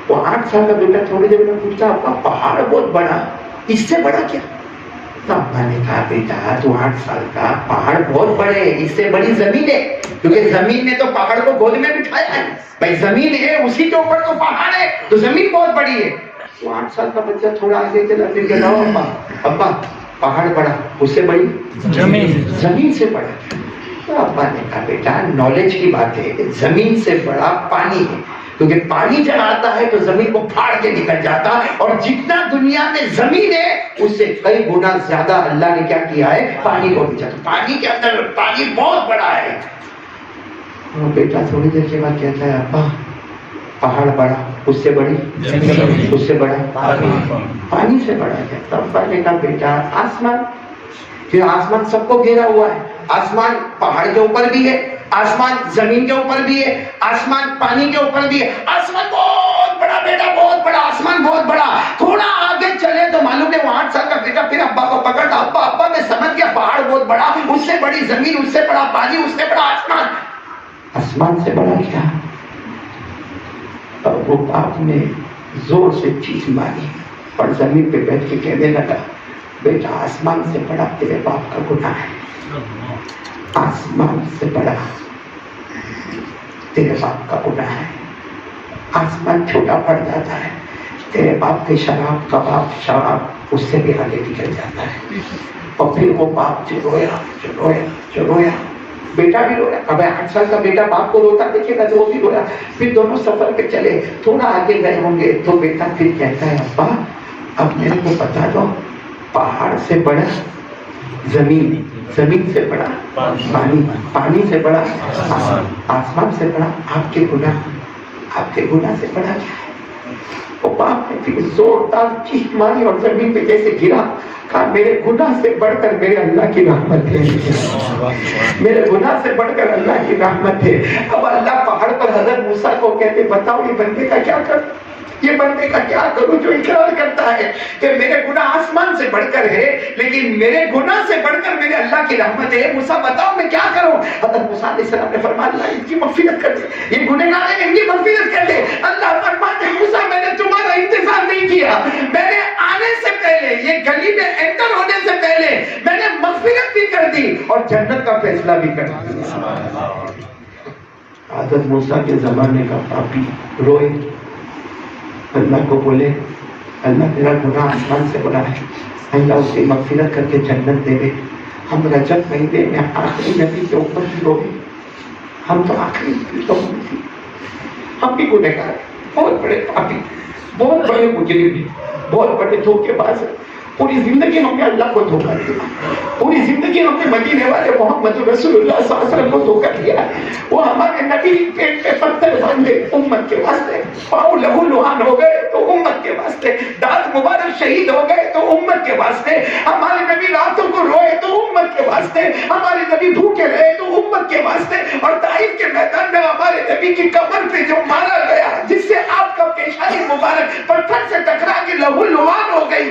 وہ 8 سال کا بیٹا تھوڑی دیر میں پوچھتا ابا پہاڑ بہت بڑا, اس سے بڑا کیا؟ تو ابا نے کہا بیٹا تو 8 سال کا, پہاڑ بہت بڑے, اس سے بڑی زمین ہے, کیونکہ زمین نے تو پہاڑ کو گود میں بٹھایا ہے. بھائی زمین ہے, اسی کے اوپر تو پہاڑ ہے, تو زمین بہت بڑی ہے. تو 8 سال کا بچہ تھوڑا آگے چلا, پھر کہتا ابا ابا پہاڑ بڑا, اس سے بڑی زمین سے بڑا. تو ابا نے کہا بیٹا نالج کی بات ہے, زمین سے بڑا پانی ہے, کیونکہ پانی جب آتا ہے تو زمین کو پھاڑ کے نکل جاتا, اور جتنا دنیا میں زمین ہے اس سے کئی گنا زیادہ اللہ نے کیا کیا ہے, پانی کو بچا. پانی کے اندر پانی بہت بڑا ہے. اور بیٹا تھوڑی دیر کے بعد کہتا ہے ابا پہاڑ بڑا, اس سے بڑی, اس سے بڑا پانی سے بڑا ہے. تب ابا نے کہا بیٹا آسمان, کہ آسمان سب کو گھیرا ہوا ہے, آسمان پہاڑ کے اوپر بھی ہے, آسمان زمین کے اوپر بھی ہے, آسمان پانی کے اوپر بھی ہے, آسمان بہت بڑا بیٹا, بہت بڑا آسمان, بہت بڑا. تھوڑا آگے چلے تو معلوم ہے وہ 8 سال کا بیٹا پھر ابا کو پکڑتا, ابا ابا میں سمجھ گیا پہاڑ بہت بڑا, اس سے بڑی زمین, اس سے بڑا پانی, اس سے بڑا آسمان. آسمان سے بڑا کیا؟ اور وہ باپ نے زور سے چیخ ماری اور زمین پہ بیٹھ کے کہنے لگا بیٹا آسمان سے بڑا تیرے باپ کا گناہ ہے, آسمان سے بڑا تیرے باپ کا گناہ ہے. آسمان چھوٹا پڑ جاتا ہے, تیرے باپ کے شراب کباب شراب اس سے بھی آگے نکل جاتا ہے. اور پھر وہ باپ رویا, بیٹا بھی رویا. اب 8 سال کا بیٹا باپ کو روتا دیکھے گا تو وہ بھی رویا. پھر دونوں سفر پہ چلے, تھوڑا آگے گئے ہوں گے تو بیٹا پھر کہتا ہے ابا اب میرے کو بتا دو, پہاڑ سے بڑا زمین, زمین سے بڑا پانی, پانی سے بڑا آسمان سے بڑا آپ کے گناہ سے بڑا کیا ہے؟ وہ باپ نے پھر زوردار چیخ ماری اور زمین پہ جیسے گرا, کہا میرے گناہ سے بڑھ کر میرے اللہ کی رحمت ہے, میرے گناہ سے بڑھ کر اللہ کی رحمت ہے. اب اللہ پہاڑ پر حضرت موسیٰ کو کہتے بتاؤ یہ بندے کا کیا کروں, یہ بندے کا کیا کروں جو اقرار کرتا ہے کہ میرے گناہ آسمان سے بڑھ کر ہے, لیکن میرے گناہ سے بڑھ کر میرے اللہ کی رحمت ہے. موسیٰ بتاؤ میں کیا کروں؟ حضرت موسیٰ علیہ السلام نے فرمایا اللہ ان کی مغفرت کر دے, یہ گنہگار ہیں ان کی مغفرت کر دے. اللہ فرماتے موسیٰ میں نے تمہارا انتظار نہیں کیا, میں نے آنے سے پہلے, یہ گلی میں انٹر ہونے سے پہلے میں نے مغفرت بھی کر دی اور جنت کا فیصلہ بھی کر دیا. حضرت موسیٰ کے زمانے کا پاپی روئے, اللہ کو بولے اللہ تیرا گناہ آسمان سے بڑا ہے, اللہ اسے مغفرت کر کے جنت دے دے. ہم رجب مہینے میں آخری نبی کے اوپر بھی روئے, ہم تو آخری لوگ تھے, ہم بھی گنہگار, بہت بڑے پاپی, بہت بڑے مجرم, بہت بڑے دھوکے باز. پوری زندگی ہم نے اللہ کو دھوکا دیا, پوری زندگی ہم نے مدینے والے محمد رسول اللہ صلی اللہ علیہ وسلم کو دھوکا دیا. وہ ہمارے نبی پیٹ پہ پتھر باندھے امت کے واسطے, پاؤں لہو لہان ہو گئے تو امت کے واسطے, دانت مبارک شہید ہو گئے تو امت کے واسطے, ہمارے نبی راتوں کو روئے تو امت کے واسطے, ہمارے نبی بھوکے رہے تو امت کے واسطے. اور طائف کے میدان میں ہمارے نبی کی کمر پہ جو مارا گیا, جس سے آپ کا پیشانی مبارک پتھر سے ٹکرا کے لہو لہان ہو گئی,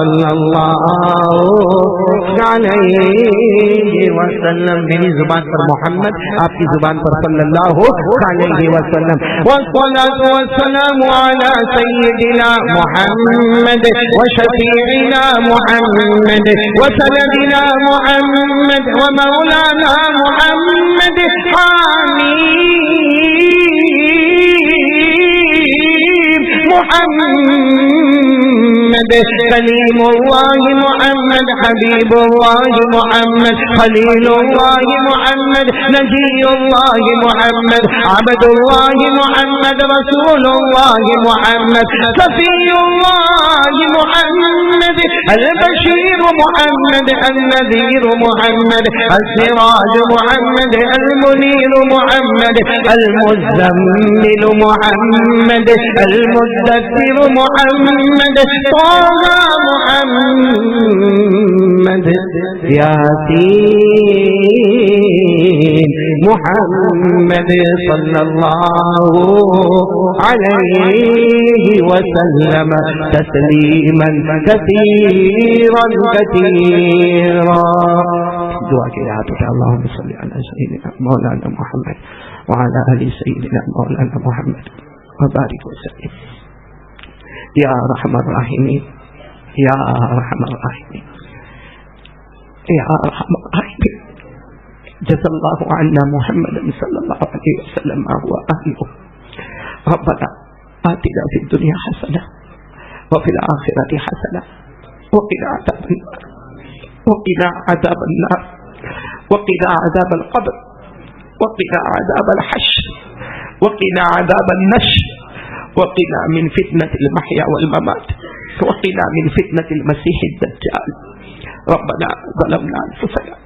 صلی اللہ علیہ وسلم. میری زبان پر محمد، آپ کی زبان پر صلی اللہ علیہ وسلم. والصلاة والسلام على سيدنا محمد وشفيعنا محمد وسندنا محمد ومولانا محمد. حميد محمد كليم الله محمد حبيب الله محمد خليل الله محمد نبي الله محمد عبد الله محمد رسول الله محمد صفي الله محمد البشير محمد النذير محمد السراج محمد المنير محمد المزمل محمد المدثر محمد طه محمد ياسين محمد صلى الله عليه وسلم تسليما كثيرا كثيرا. دعا کے یاد ہے اللهم صل على سيدنا مولانا محمد وعلى آل سيدنا مولانا محمد وبارك وسلم. یا ارحم الراحمین یا ارحم الراحمین یا ارحم الراحمین. جزا اللہ عنا محمد صلی اللہ علیہ وسلم هو اهله. ربنا آتنا في الدنيا حسنة وفي الآخرة حسنة وقنا عذاب النار وقنا عذاب النار وقنا عذاب القبر وقنا عذاب الحشر وقنا عذاب النشر وقنا من فتنة المحيا والممات وقنا من فتنة المسيح الدجال. ربنا ظلمنا أنفسنا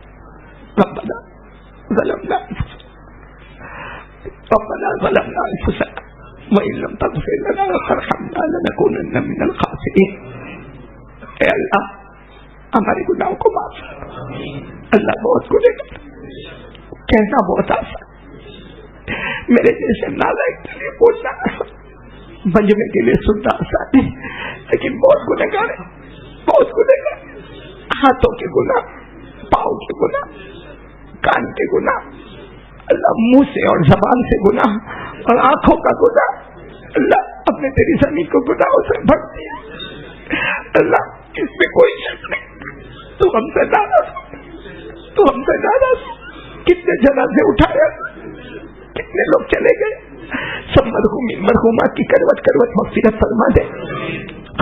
ربنا ظلمنا أنفسنا ربنا ظلمنا أنفسنا وإن لم تغفر لنا وترحمنا لنكونن من الخاسرين. اے اللہ ہمارے گناہوں کو معاف کر. اللہ بہت گنہگار کہنا بہت آسان، میرے جیسے نالائق کے لیے بولنا آسان، بنجنے کے لیے سننا آسان ہے، لیکن بہت گنہگار ہے، بہت گنہگار. ہاتھوں کے گناہ، پاؤں کے گناہ، کان کے گناہ، اللہ منہ سے اور زبان سے گناہ اور آنکھوں کا گناہ. اللہ اپنے تیری زمین کو گناہوں سے بھر دیا. اللہ اس میں کوئی شک نہیں، تو ہم سے ناراض ہو، تو ہم سے ناراض ہو. کتنے جنازے اٹھایا، کتنے لوگ چلے گئے. سب مرحومین مرحومات کی کروٹ کروٹ مغفرت فرما دے.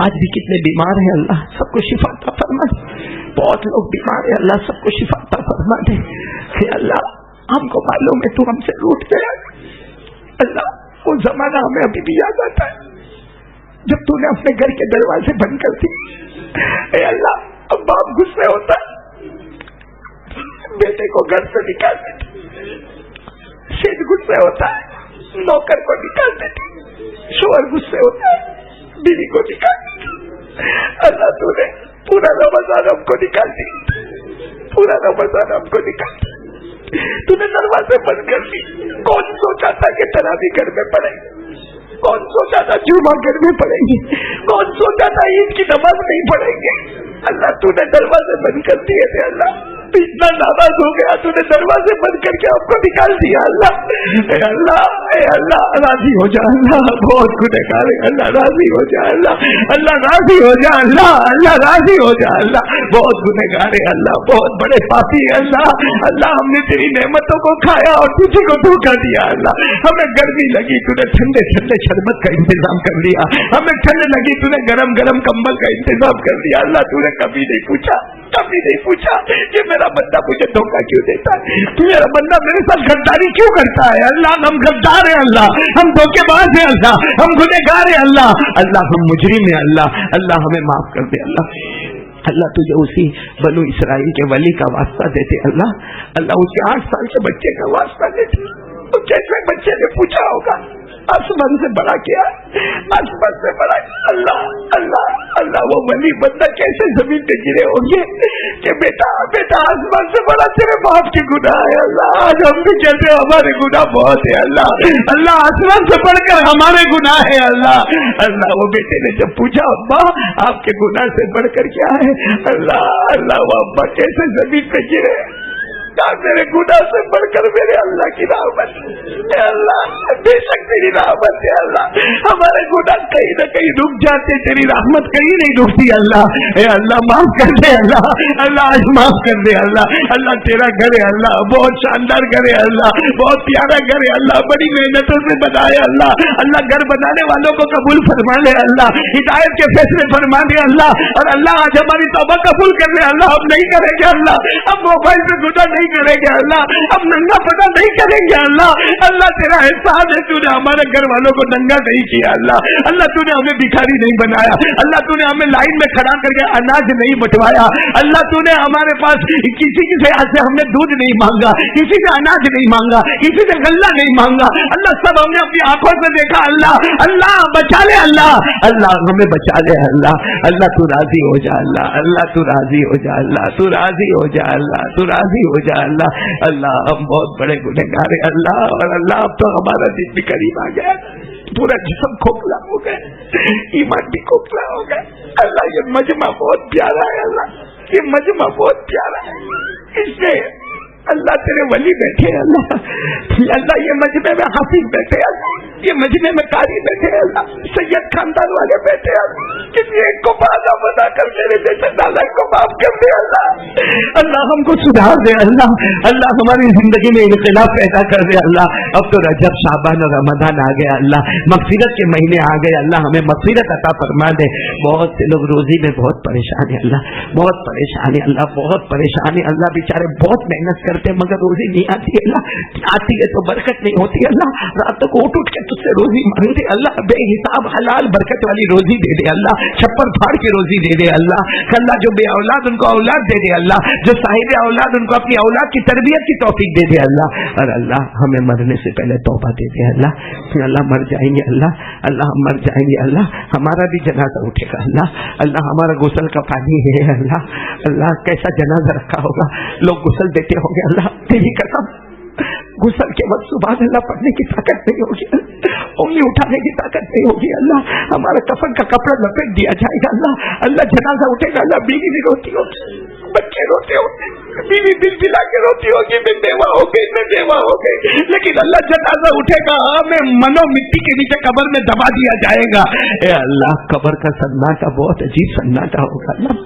آج بھی کتنے بیمار ہیں، اللہ سب کو شفا عطا فرما دے. بہت لوگ بیمار ہیں، اللہ سب کو شفا عطا فرما دے. کہ اللہ ہم کو معلوم ہے تو ہم سے روٹ گیا. اللہ وہ زمانہ ہمیں ابھی بھی یاد آتا ہے جب تو نے اپنے گھر کے دروازے بند کر دی. اے اللہ اب باپ غصے ہوتا ہے، بیٹے کو گھر سے نکال دیتے، شیخ غصے ہوتا ہے، نوکر کو نکال دیتے، شوہر غصے ہوتا ہے، بیوی کو نکال دیتے. اللہ تو نے پورا رمضان ہم کو نکال دی، پورا رمضان ہم کو نکال دی. تو نے دروازے بند کر دی. کون سوچا تھا کہ تراویح گھر میں پڑھیں گے؟ کون سوچا تھا جمعہ گھر میں پڑھیں گے؟ کون سوچا تھا عید کی نماز نہیں پڑھیں گے؟ اللہ تو نے دروازے بند کر دیے تھے. اللہ اتنا ناراض ہو گیا، تو نے دروازے بند کر کے آپ کو نکال دیا. اللہ اے اللہ اے اللہ راضی ہو جا. اللہ بہت گنہگار ہے، اللہ راضی ہو جا. اللہ اللہ راضی ہو جا. اللہ اللہ راضی ہو جا. اللہ بہت گنہگار ہے، اللہ بہت بڑے پاپی ہے. اللہ اللہ ہم نے تیری نعمتوں کو کھایا اور تجھے کو دھوکا دیا. اللہ ہمیں گرمی لگی، تو نے ٹھنڈے ٹھنڈے شربت کا انتظام کر دیا. ہمیں ٹھنڈ لگی، تو نے گرم گرم کمبل کا انتظام کر دیا. اللہ تو نے کبھی نہیں پوچھا، کبھی نہیں پوچھا کہ میرا بندہ مجھے دھوکہ کیوں دیتا ہے، تو میرا بندہ میرے ساتھ غداری کیوں کرتا ہے. اللہ ہم غدار ہیں، اللہ ہم دھوکے باز ہیں، اللہ ہم گنہگار ہیں، اللہ اللہ ہم مجرم ہیں. اللہ اللہ ہمیں معاف کر دے. اللہ اللہ تجھے اسی بنو اسرائیل کے ولی کا واسطہ دیتے. اللہ اللہ اس کے 8 سال کے بچے کا واسطہ دیتے. تو جیسے بچے نے پوچھا ہوگا آسمان سے بڑا کیا، آسمان سے بڑا. اللہ اللہ اللہ وہ ولی بندہ کیسے زمین پہ گرے ہوں گے کہ بیٹا بیٹا آسمان سے بڑا تیرے باپ کے گناہ ہے اللہ. آج ہم بھی کہتے ہیں ہمارے گناہ بہت ہے اللہ. اللہ آسمان سے بڑھ کر ہمارے گناہ ہے اللہ. اللہ وہ بیٹے نے جب پوچھا ابا آپ کے گناہ سے بڑھ کر کیا ہے, اللہ اللہ وہ ابا کیسے زمین پہ گرے, میرے گناہ سے بڑھ کر میرے اللہ کی رحمت ہے اللہ. بے شک تیری رحمت ہے اللہ. ہمارے گناہ کہیں نہ کہیں رک جاتے, تیری رحمت کہیں نہیں رکتی اللہ. اے اللہ معاف کر دے اللہ. اللہ آج معاف کر دے اللہ. اللہ تیرا گھر ہے اللہ, بہت شاندار گھر ہے اللہ, بہت پیارا گھر ہے اللہ, بڑی محنتوں سے بنایا اللہ. اللہ گھر بنانے والوں کو قبول فرما لے اللہ, ہدایت کے فیصلے فرما دے اللہ. اور اللہ آج ہماری توبہ قبول کر لے اللہ. ہم نہیں کریں گے اللہ, ہم موبائل سے گناہ نہیں کریں گے اللہ, ہم ننگا پتا نہیں کریں گے اللہ. اللہ تیرا احسان ہے, تو نے ہمارے گھر والوں کو ننگا نہیں کیا اللہ. اللہ تو نے ہمیں بھکاری نہیں بنایا اللہ. تو نے ہمیں لائن میں کھڑا کر کے اناج نہیں بٹوایا اللہ. تو نے ہمارے پاس کسی سے ہم نے دودھ نہیں مانگا, کسی سے اناج نہیں مانگا, کسی سے غلہ نہیں مانگا اللہ. سب ہم نے اپنی آنکھوں سے دیکھا اللہ. اللہ بچا لے اللہ. اللہ ہمیں بچا لے اللہ. اللہ تو راضی ہو جا اللہ. اللہ تو راضی ہو جا اللہ. تو راضی ہو جا اللہ. تو راضی ہو جا اللہ. اللہ ہم بہت بڑے گنہگار ہیں اللہ. اور اللہ اب تو ہمارا دل بھی قریب آ گیا, پورا جسم کھوکھلا ہو گیا, ایمان بھی کھوکھلا ہو گیا اللہ. یہ مجمع بہت پیارا ہے اللہ. یہ مجمع بہت پیارا ہے. اس سے اللہ تیرے ولی بیٹھے اللہ. اللہ یہ مجمع میں حافظ بیٹھے اللہ, یہ مجمع میں قاری بیٹھے اللہ, سید خاندان والے بیٹھے اللہ. کسی ایک کو بازا بنا کر میرے جیسے نالائق کو معاف کر دے اللہ. اللہ ہم کو سدھار دے اللہ. اللہ ہماری زندگی میں انقلاب پیدا کر دے اللہ. اب تو رجب شعبان اور رمضان آ گیا اللہ, مغفرت کے مہینے آ گئے اللہ. ہمیں مغفرت عطا فرما دے. بہت سے لوگ روزی میں بہت پریشان ہے اللہ, بہت پریشان ہے اللہ, بہت پریشان ہے اللہ. بیچارے بہت محنت کرتے مگر روزی نہیں آتی اللہ. آتی ہے تو برکت نہیں ہوتی اللہ. راتوں کو اٹھ کے تجھ سے روزی مانگتے اللہ. بے حساب حلال برکت والی روزی دے دے اللہ. چھپر پھاڑ کے روزی دے دے اللہ. اللہ جو بے اولاد ان کو اولاد دے دے اللہ. جو صاحب اولاد ان کو اپنی اولاد کی تربیت کی توفیق دے دے اللہ. اور اللہ ہمیں مرنے سے پہلے توبہ دے دے اللہ. اللہ مر جائیں گے اللہ. اللہ ہم مر جائیں گے اللہ. ہمارا بھی جنازہ اٹھے گا اللہ. اللہ ہمارا غسل کا پانی ہے اللہ. اللہ کیسا جنازہ رکھا ہوگا, لوگ غسل دیتے ہوں گے اللہ. تیری قسم غسل کے وقت سبحان اللہ پڑھنے کی طاقت نہیں ہوگی, انگلی اٹھانے کی طاقت نہیں ہوگی اللہ. ہمارا کفن کا کپڑا لپیٹ دیا جائے گا اللہ. اللہ جنازہ اٹھے گا اللہ. بیوی بھی روتی ہوگی, بچے روتے ہوگے, بیوی دل دلا کے روتی ہوگی, میں بیوہ ہو گئی, میں بیوہ ہو گئی. لیکن اللہ جنازہ اٹھے گا, ہمیں منو مٹی کے نیچے قبر میں دبا دیا جائے گا. اے اللہ قبر کا سناٹا بہت عجیب سناٹا ہوگا اللہ.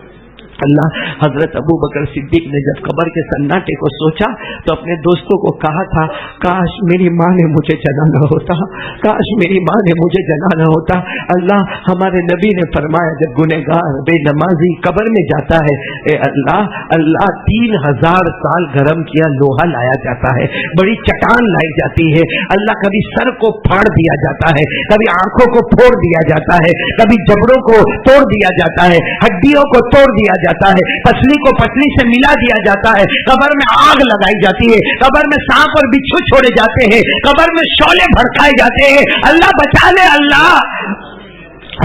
اللہ حضرت ابو بکر صدیق نے جب قبر کے سناٹے کو سوچا تو اپنے دوستوں کو کہا تھا, کاش میری ماں نے مجھے جلانا ہوتا, کاش میری ماں نے مجھے جلانا ہوتا. اللہ ہمارے نبی نے فرمایا جب گنہگار بے نمازی قبر میں جاتا ہے, اے اللہ اللہ 3000 سال گرم کیا لوہا لایا جاتا ہے, بڑی چٹان لائی جاتی ہے اللہ. کبھی سر کو پھاڑ دیا جاتا ہے, کبھی آنکھوں کو پھوڑ دیا جاتا ہے, کبھی جبڑوں کو توڑ دیا جاتا ہے, ہڈیوں کو توڑ دیا جاتا ہے, پسلی کو پسلی سے ملا دیا جاتا ہے. قبر میں آگ لگائی جاتی ہے, قبر میں سانپ اور بچھو چھوڑے جاتے ہیں, قبر میں شعلے بھڑکائے جاتے ہیں. اللہ بچا لے اللہ.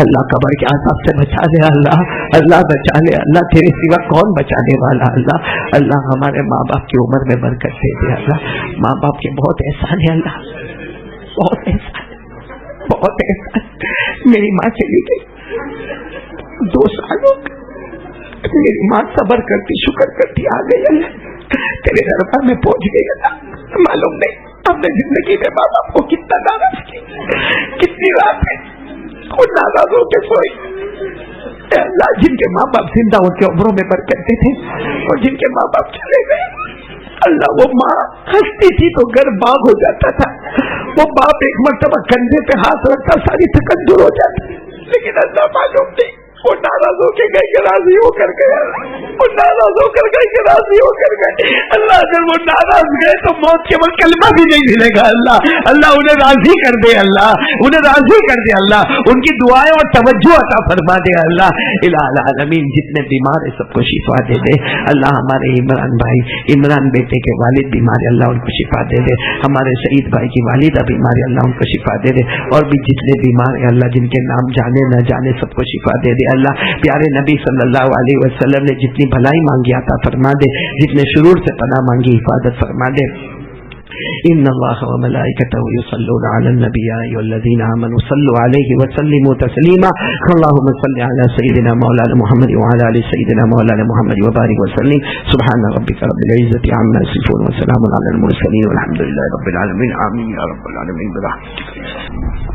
اللہ قبر کے عذاب سے بچا لے اللہ. اللہ بچا لے اللہ. تیرے سوا کون بچانے والا اللہ. اللہ ہمارے ماں باپ کی عمر میں برکت دے دے اللہ. ماں باپ کے بہت احسان ہے اللہ, بہت احسان, بہت احسان. میری ماں چلی گئی 2 سال ہو گئے, میری ماں صبر کرتی شکر کرتی آ گئی اللہ. تیرے دربار میں پہنچ گئی اللہ. معلوم نہیں ہم نے زندگی میں ماں باپ کو کتنا ناراض کیا, کتنی رات ہے وہ ناراض ہو کے سوئی. اللہ جن کے ماں باپ زندہ ان کے عمروں میں برکت تھے, اور جن کے ماں باپ چلے گئے اللہ وہ ماں ہنستی تھی تو گھر باغ ہو جاتا تھا. وہ باپ ایک مرتبہ کندھے پہ ہاتھ رکھتا ساری تھکن دور ہو جاتی. لیکن اللہ معلوم نہیں وہ ناراض ہو کے گئے کہ راضی ہو کر گئے, وہ ناراض ہو کر گئے کہ راضی ہو کر گئے. اللہ اگر وہ ناراض گئے تو موت کے وقت کلمہ بھی نہیں ملے گا اللہ. اللہ انہیں راضی کر دے اللہ, انہیں راضی کر دے اللہ. ان کی دعائیں اور توجہ عطا فرما دے اللہ. الہ العالمین جتنے بیمار ہیں سب کو شفا دے دے اللہ. ہمارے عمران بھائی, عمران بیٹے کے والد بیمار اللہ ان کو شفا دے دے. ہمارے سعید بھائی کی والدہ بیمار اللہ ان کو شفا دے دے. اور بھی جتنے بیمار ہیں اللہ جن کے نام جانے نہ جانے سب کو شفا دے دے اللہ پیارے نبی صلی اللہ علیہ وسلم نے جتنی بھلائی مانگی عطا فرما دے، جتنے شرور سے پناہ مانگی حفاظت فرما دے. ان اللہ وملائکتہ یصلون علی النبی یا ایھا الذین آمنوا صلوا علیہ وسلموا تسلیما. اللهم صل علی سیدنا مولانا محمد وعلى ال سیدنا مولانا محمد وبارک وسلم. سبحان ربک رب العزۃ عما یصفون وسلام علی المرسلین والحمد للہ رب العالمین. آمین یا رب العالمین.